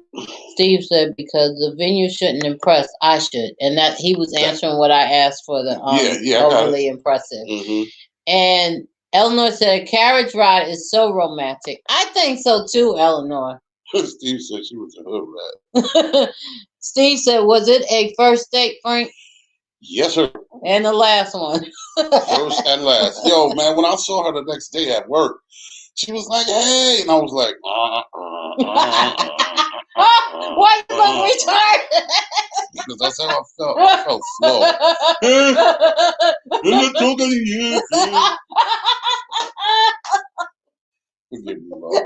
Steve said, because the venue shouldn't impress, I should, and that he was answering what I asked for the overly impressive. Mm-hmm. And Eleanor said, carriage ride is so romantic. I think so too, Eleanor. Steve said she was a hood rat. Steve said, was it a first date, Frank? Yes, sir. And the last one. First and last. Yo, man, when I saw her the next day at work, she was like, hey, and I was like, why you look retarded? Because that's how I felt. I felt slow. I'm not talking to you. Forgive me, Lord.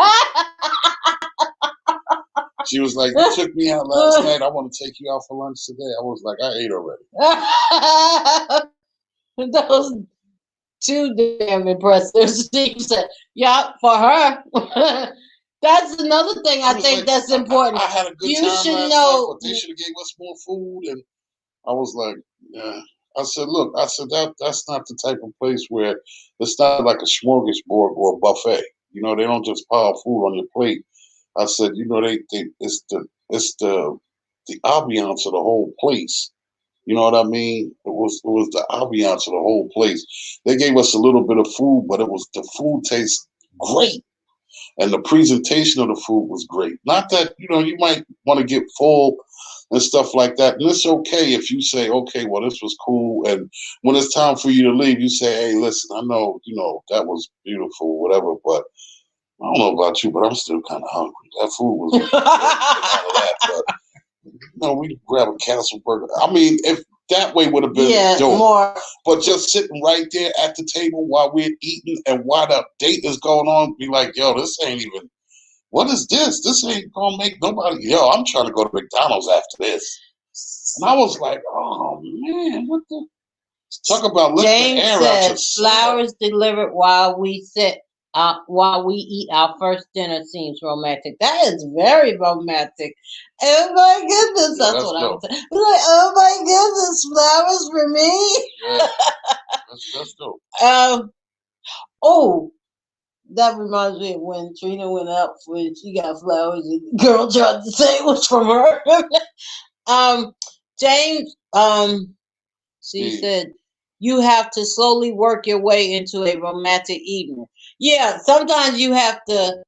She was like, you took me out last night. I want to take you out for lunch today. I was like, I ate already. Those too damn impressive. Steve said, yeah, for her. That's another thing I think like, that's important. I had a good time should last know. Night, but they should have gave us more food. And I was like, yeah. I said, look, that's not the type of place where it's not like a smorgasbord or a buffet. They don't just pile food on your plate. I said, it's the ambiance of the whole place. You know what I mean? It was the ambiance of the whole place. They gave us a little bit of food, but the food tastes great. And the presentation of the food was great. Not that, you might want to get full and stuff like that. And it's okay if you say, okay, well, this was cool. And when it's time for you to leave, you say, hey, listen, I know, that was beautiful, whatever, but I don't know about you, but I'm still kind of hungry. That food was all of that, but we grab a Castle burger. I mean, if that way would have been dope. More. But just sitting right there at the table while we're eating and while the date is going on, be like, yo, this ain't even, what is this? This ain't gonna make nobody, I'm trying to go to McDonald's after this. And I was like, oh man, what the? Talk about letting the air out your flowers delivered while we sit. While we eat our first dinner seems romantic. That is very romantic. Oh my goodness, that's what I'm saying. Like, oh my goodness, flowers for me. Yeah. That's dope. That reminds me of when Trina went out when she got flowers and the girl tried to say it was from her. James, she said, you have to slowly work your way into a romantic evening. Yeah, sometimes you have to,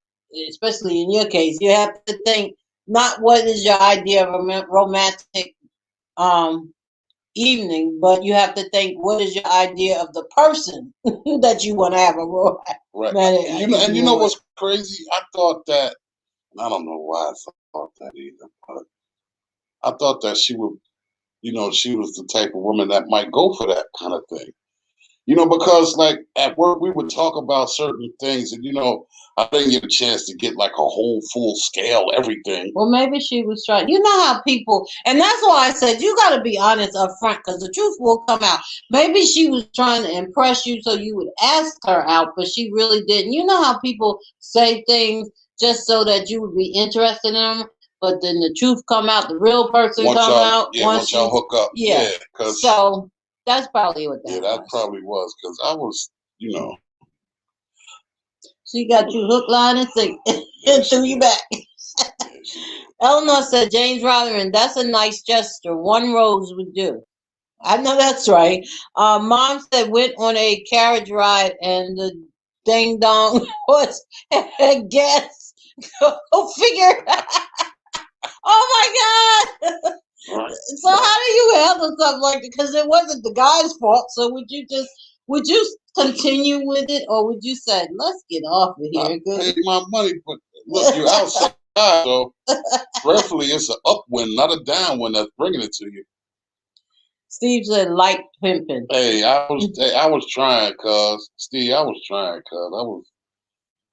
especially in your case, you have to think not what is your idea of a romantic evening, but you have to think what is your idea of the person that you want to have a romantic. Right. And you know what's crazy? I thought that, I don't know why I thought that either, but I thought that she would, she was the type of woman that might go for that kind of thing. Because like at work we would talk about certain things and I didn't get a chance to get like a whole full scale everything. Well, maybe she was trying. You know how people, and that's why I said you got to be honest up front because the truth will come out. Maybe she was trying to impress you so you would ask her out, but she really didn't. You know how people say things just so that you would be interested in them, but then the truth come out, the real person come out. Yeah, once y'all hook up. Yeah. So that's probably what that was. Yeah, that probably was because I was, She got you hook, line, and sinker and threw you back. Yeah, Eleanor said, James Rodman, that's a nice gesture. One rose would do. I know that's right. Mom said went on a carriage ride and the ding dong was a guess. Go figure. Oh my God. So how do you handle something like that? Because it wasn't the guy's fault. So would you continue with it, or would you say, let's get off of here? I paid my money, but look, you're outside, so prayerfully it's an upwind, not a downwind that's bringing it to you. Steve said light pimping. Hey, I was trying, cuz Steve, I was trying, cuz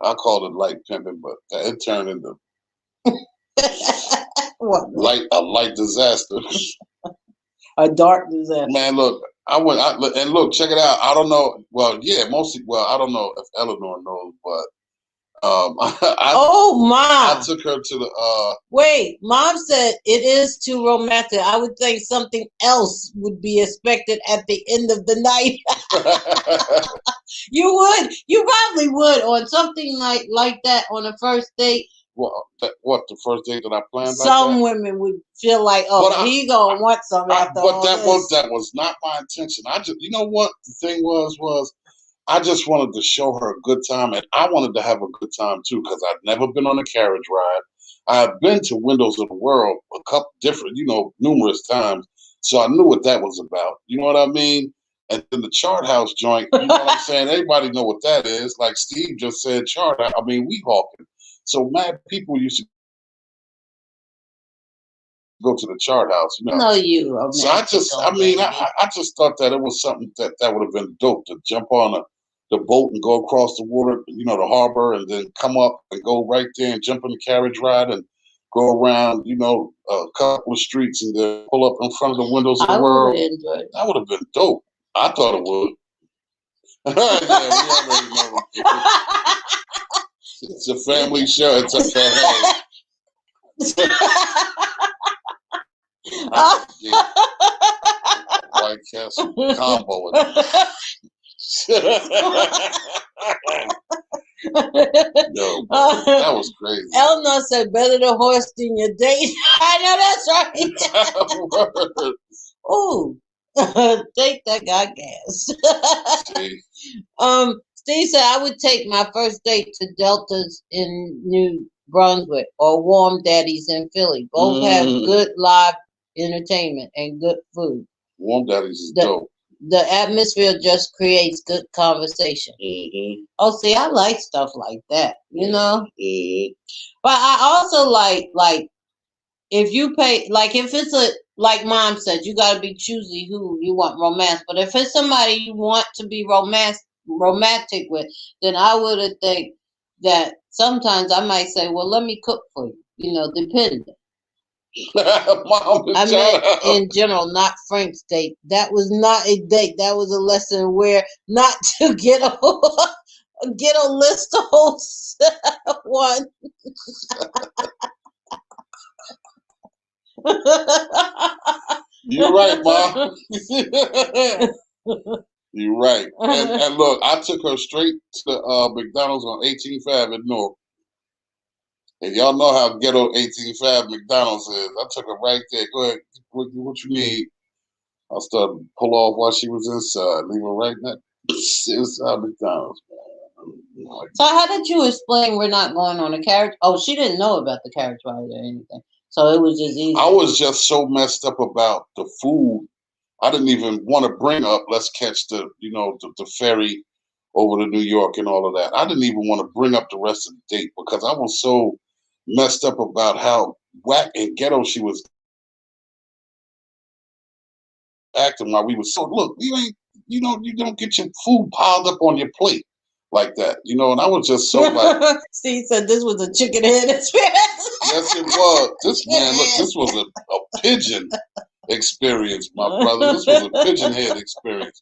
I called it light pimping, but it turned into What? a light disaster. A dark disaster. Man, look, and look, check it out. I don't know. Well, yeah, I don't know if Eleanor knows, but I took her to the. Wait, Mom said it is too romantic. I would think something else would be expected at the end of the night. You probably would on something like that on a first date. What the first date that I planned? Some women would feel like, he gonna want some after all this. That was not my intention. I just, you know what the thing was I just wanted to show her a good time, and I wanted to have a good time too because I'd never been on a carriage ride. I had been to Windows of the World a couple different, numerous times, so I knew what that was about. You know what I mean? And then the Chart House joint, you know what I'm saying? Everybody know what that is. Like Steve just said, Weehawken. So mad people used to go to the Chart House, No, you. So I just thought that it was something that would have been dope to jump on the boat and go across the water, the harbor, and then come up and go right there and jump in the carriage ride and go around, a couple of streets and then pull up in front of the Windows of the World. That would have been dope. I thought it would. Yeah, we already know. It's a family show. It's a family. White Castle combo. No, that was crazy. Eleanor said, better the horse than your date. I know that's right. Oh, date that got gas. Steve said, I would take my first date to Deltas in New Brunswick or Warm Daddies in Philly. Both have good live entertainment and good food. Warm Daddies is dope. The atmosphere just creates good conversation. Mm-hmm. Oh, see, I like stuff like that, Mm-hmm. But I also like if you pay, like if it's like Mom said, you got to be choosy who you want romance. But if it's somebody you want to be romantic with, then I would think that sometimes I might say, well, let me cook for you, depending. I mean, in general, not Frank's date. That was not a date. That was a lesson where not to get a list of one. You're right, Mom. You're right. And look, I took her straight to McDonald's on 18th Ave in Newark. And y'all know how ghetto 18th Ave McDonald's is. I took her right there. Go ahead. What you need? I started to pull off while she was inside. Leave her right inside McDonald's. So how did you explain we're not going on a carriage? Oh, she didn't know about the carriage ride or anything. So it was just easy. I was just so messed up about the food. I didn't even want to bring up, let's catch the ferry over to New York and all of that. I didn't even want to bring up the rest of the date because I was so messed up about how whack and ghetto she was acting while we were look, you don't get your food piled up on your plate like that, and I was just so like. Steve said this was a chicken head experience. Yes, it was. This was a pigeon experience, my brother. This was a pigeon head experience.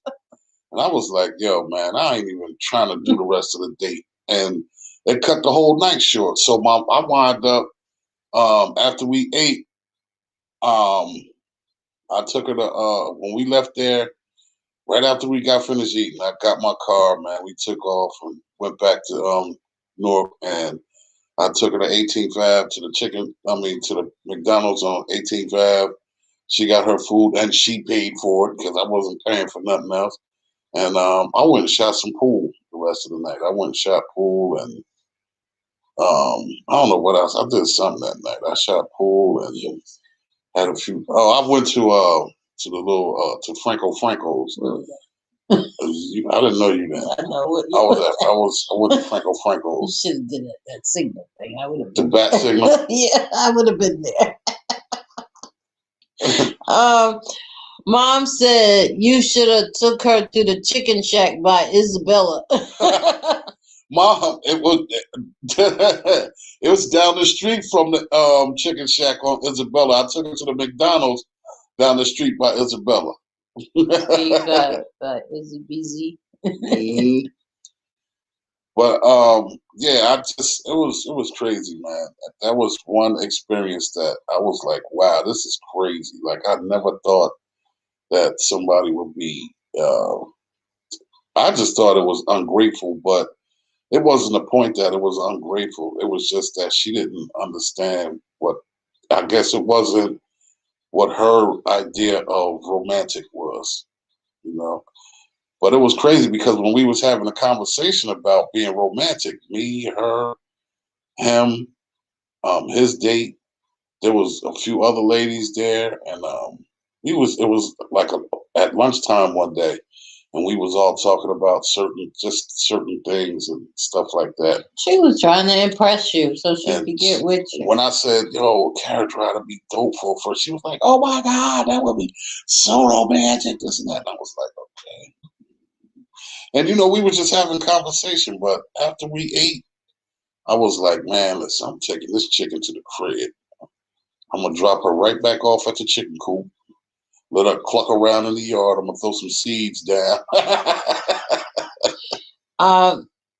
And I was like, yo, man, I ain't even trying to do the rest of the date. And it cut the whole night short. So I wound up, after we ate, I took her to, when we left there, right after we got finished eating, I got my car, man. We took off and went back to Newark. And I took her to 18th Ave to the McDonald's on 18th Ave. She got her food and she paid for it because I wasn't paying for nothing else. And I went and shot some pool the rest of the night. I went and shot pool and I don't know what else. I did something that night. I shot pool and had a few. Oh, I went to the little to Franco's. I didn't know you then. I know what I went to you Franco's. should have did that signal thing. I would have The bat signal. yeah, I would have been there. Mom said you should have took her to the Chicken Shack by Isabella. Mom, it was down the street from the Chicken Shack on Isabella. I took her to the McDonald's down the street by Isabella. by Izzy BZ. Mm-hmm. But yeah, it was crazy, man. That was one experience that I was like, wow, this is crazy. Like I never thought that somebody would be. I just thought it was ungrateful, but it wasn't the point that it was ungrateful. It was just that she didn't understand what. I guess it wasn't what her idea of romantic was, you know. But it was crazy because when we was having a conversation about being romantic, me, her, him, his date, there was a few other ladies there, and it was like at lunchtime one day, and we was all talking about certain things and stuff like that. She was trying to impress you so she could get with you. When I said, yo, carriage ride would be dope for her, she was like, oh my God, that would be so romantic, this and that. And I was like, okay. And we were just having conversation, but after we ate, I was like, man, listen, I'm taking this chicken to the crib. I'm gonna drop her right back off at the chicken coop. Let her cluck around in the yard. I'm gonna throw some seeds down.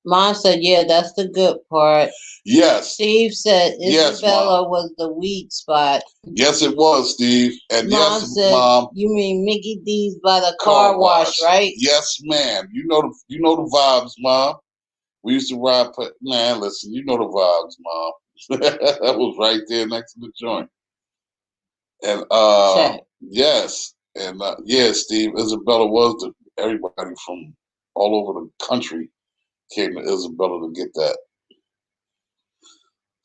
Mom said, yeah, that's the good part. Yes. Steve said Isabella was the weak spot. Yes, it was, Steve. And Mom yes, said, Mom. You mean Mickey D's by the car wash, right? Yes, ma'am. You know the vibes, Mom. We used to ride. Man, listen, you know the vibes, Mom. That was right there next to the joint. And yes, and yeah, Steve. Isabella was everybody from all over the country came to Isabella to get that.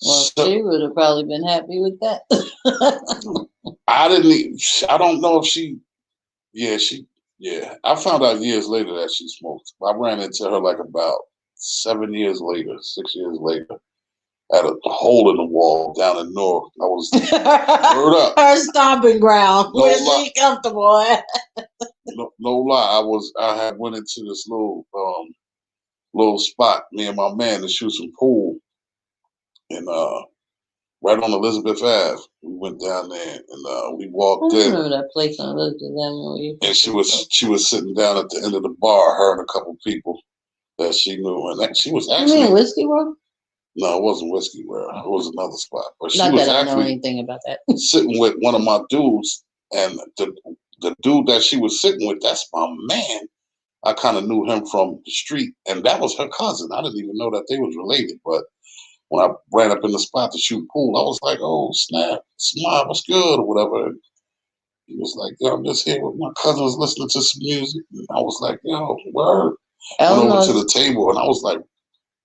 Well, she would have probably been happy with that. I don't know if she. Yeah. I found out years later that she smoked. I ran into her like about 7 years later, 6 years later, at a hole in the wall down in North. I was word up. Her stomping ground. No where she comfortable at. No lie. I had went into this little spot, me and my man, to shoot some pool. And right on Elizabeth Ave. We went down there and we walked in. I remember that place on Elizabeth Ave. And she was sitting down at the end of the bar, her and a couple people that she knew. And she was actually. You mean Whiskey World? No, it wasn't Whiskey World. It was another spot. But she Not was that I actually know anything about that. sitting with one of my dudes, and the dude that she was sitting with, that's my man. I kind of knew him from the street, and that was her cousin. I didn't even know that they was related, but when I ran up in the spot to shoot pool, I was like, "Oh snap, Smile, what's good?" or whatever. And he was like, "Yo, I'm just here with my cousins listening to some music." And I was like, "Yo, word." Went over to the table, and I was like,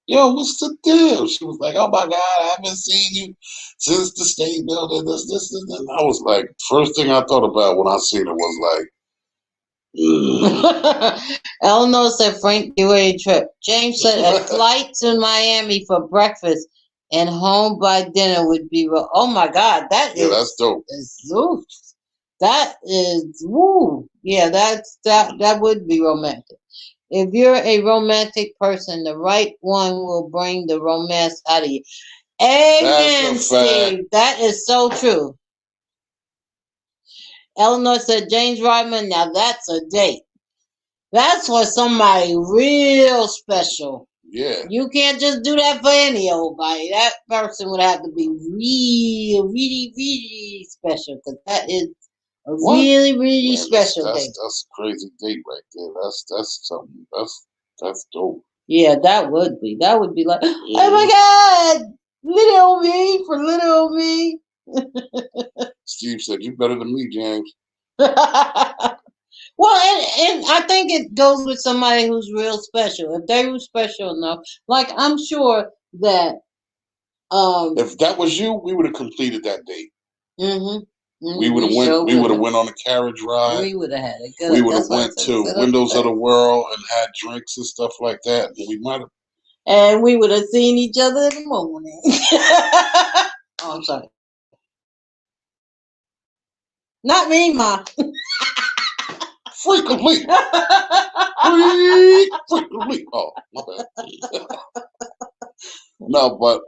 "Yo, what's the deal?" She was like, "Oh my God, I haven't seen you since the state building. This. And I was like, first thing I thought about when I seen her was like, Eleanor said Frank away trip. James said a flight to Miami for breakfast and home by dinner would be oh my God, that's dope. That is woo. Yeah, that would be romantic. If you're a romantic person, the right one will bring the romance out of you. Amen, Steve. That is so true. Eleanor said, James Rodman, now that's a date. That's for somebody real special. Yeah. You can't just do that for any old body. That person would have to be really, really special because that is a really, really special date. That's a crazy date right there. That's something. That's dope. Yeah, that would be. That would be like, oh my God. Little me for little me. Steve said, "You better than me, James." Well, and I think it goes with somebody who's real special. If they were special enough, like I'm sure that if that was you, we would have completed that date. Mm-hmm. We would have went. We would have went on a carriage ride. We would have had it good. We would have went to Windows of the World and had drinks and stuff like that. And we might have. And we would have seen each other in the morning. Oh, I'm sorry. Not me, Ma. Frequently. Frequently. Oh, my bad. No, but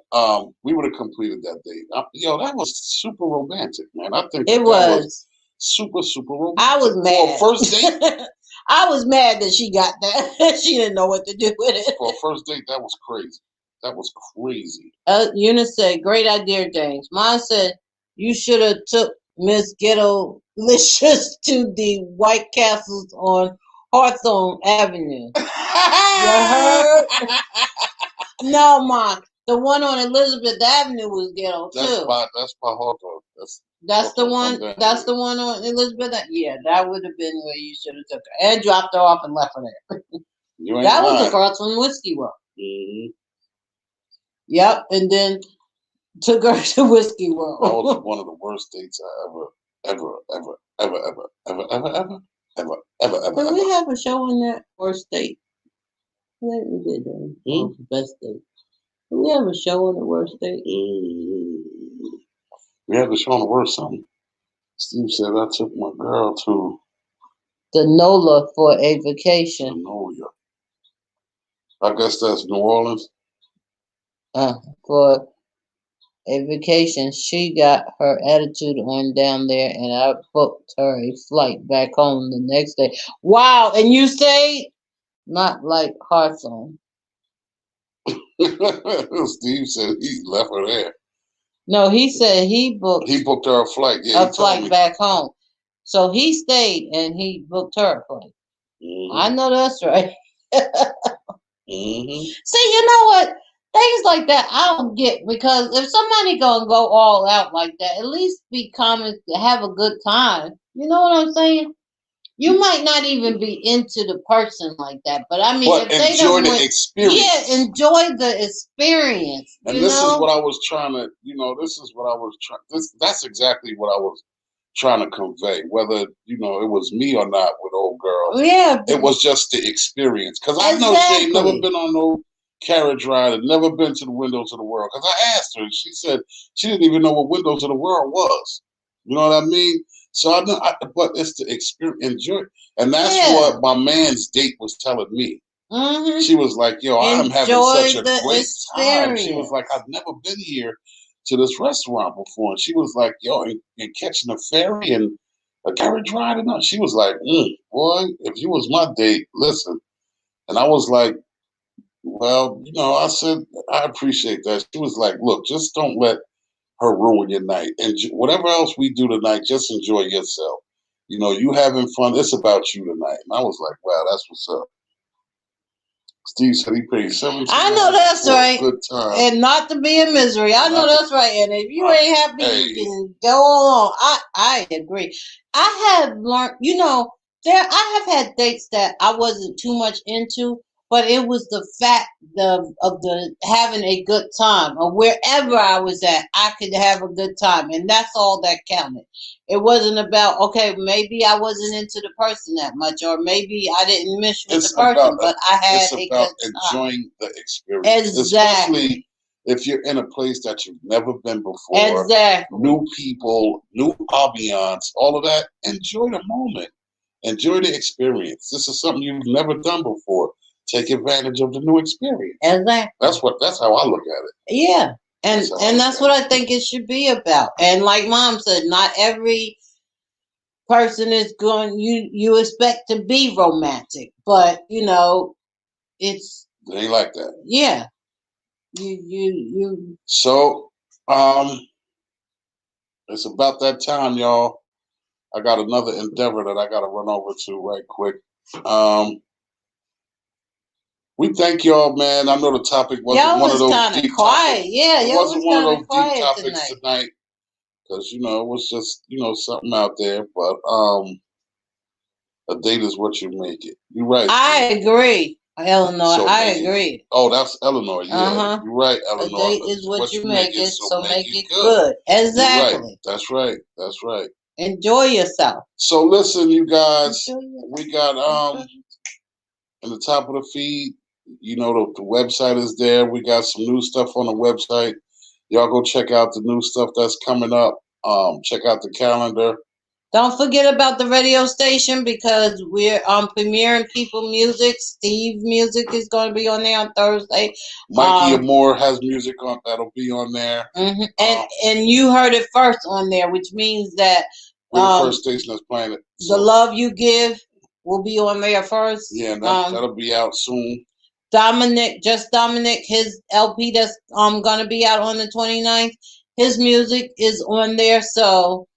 we would have completed that date. Yo, that was super romantic, man. I think it was super romantic. I was mad. For a first date. I was mad that she got that. She didn't know what to do with it. For a first date, that was crazy. That was crazy. Eunice said, "Great idea, James." Mine said, "You should have took Miss Ghetto Licious to the White Castles on Hawthorne Avenue." You heard? No, Ma. The one on Elizabeth Avenue was ghetto too. That's by Hawthorne. That's the one. That's the one on Elizabeth. Yeah, that would have been where you should have took her and dropped her off and left her there. That was across from Whiskey World. Mm-hmm. Yep, and then took her to Whiskey World. That was one of the worst dates I ever. Did we have a show on that worst date? I think we did that. Oh, best date. Did we have a show on the worst date? We had a show on the worst something. Steve said I took my girl to the NOLA for a vacation. NOLA. I guess that's New Orleans. For a vacation. She got her attitude on down there, and I booked her a flight back home the next day. Wow! And you say not like Hawthorne. Steve said he left her there. No, he said he booked her a flight. Yeah, a flight back home. So he stayed and he booked her a flight. Mm-hmm. I know that's right. Mm-hmm. See, you know what? Things like that I don't get, because if somebody gonna go all out like that, at least be common, have a good time. You know what I'm saying? You might not even be into the person like that, but I mean, but if enjoy the experience. Yeah, enjoy the experience. And this is what I was trying to, that's exactly what I was trying to convey. Whether, it was me or not with old girl. Yeah. It was just the experience. Because I know she ain't never been on no carriage ride and never been to the Windows of the World. Because I asked her and she said she didn't even know what Windows of the World was. You know what I mean? So I know, but it's the experience, enjoy, and that's what my man's date was telling me. Mm-hmm. She was like, "Yo, I'm having such a great time." She was like, "I've never been here to this restaurant before," and she was like, "Yo, and catching a ferry and a carriage ride and all." She was like, "Boy, if you was my date, listen." And I was like, "Well, I said I appreciate that." She was like, "Look, just don't let her ruin your night, and whatever else we do tonight, just enjoy yourself. You having fun. It's about you tonight." And I was like, "Wow, that's what's up." Steve said he paid $17. I know that's right. Good time, and not to be in misery. I know that's right. And if you ain't happy, you can go on. I agree. I have learned. I have had dates that I wasn't too much into, but it was the fact of the having a good time, or wherever I was at, I could have a good time, and that's all that counted. It wasn't about, okay, maybe I wasn't into the person that much, or maybe I didn't mesh with the person, but I had a good time. It's about enjoying the experience, especially if you're in a place that you've never been before. Exactly. New people, new ambiance, all of that. Enjoy the moment. Enjoy the experience. This is something you've never done before. Take advantage of the new experience. Exactly. That's how I look at it. Yeah. And that's what I think it should be about. And like Mom said, not every person is going, you expect to be romantic, but it's, it ain't like that. Yeah. You. So, it's about that time, y'all. I got another endeavor that I got to run over to right quick. We thank y'all, man. I know the topic wasn't Y'all one of was those kind of deep quiet. topics. Yeah, It y'all wasn't was one of kind of those deep quiet topics tonight because it was just something out there. But a date is what you make it. You're right. I agree, Eleanor. So I agree. Oh, that's Eleanor. Yeah, you're right, A Eleanor. date is what you make it, So so make make it it good. good. Exactly. You're right. That's right. That's right. Enjoy yourself. So listen, you guys, Enjoy yourself. we got in the top of the feed, the website is there. We got some new stuff on the website. Y'all go check out the new stuff that's coming up. Check out the calendar. Don't forget about the radio station because we're premiering People Music. Steve Music is going to be on there on Thursday. Mikey Amore has music on that'll be on there. Mm-hmm. And you heard it first on there, which means that we're the first station that's playing it. So. The Love You Give will be on there first. Yeah, that'll be out soon. Dominic, his LP that's gonna be out on the 29th. His music is on there, so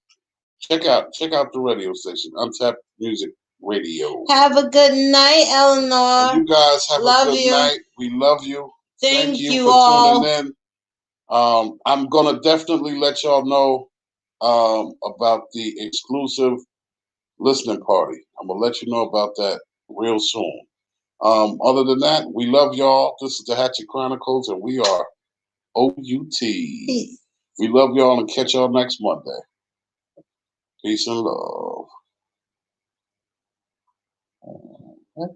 check out the radio station, Untapped Music Radio. Have a good night, Eleanor. And you guys have a good night. We love you. Thank you for all. tuning in. I'm gonna definitely let y'all know about the exclusive listening party. I'm gonna let you know about that real soon. Other than that, we love y'all. This is the Hatchett Chronicles, and we are OUT. Peace. We love y'all and catch y'all next Monday. Peace and love. Okay.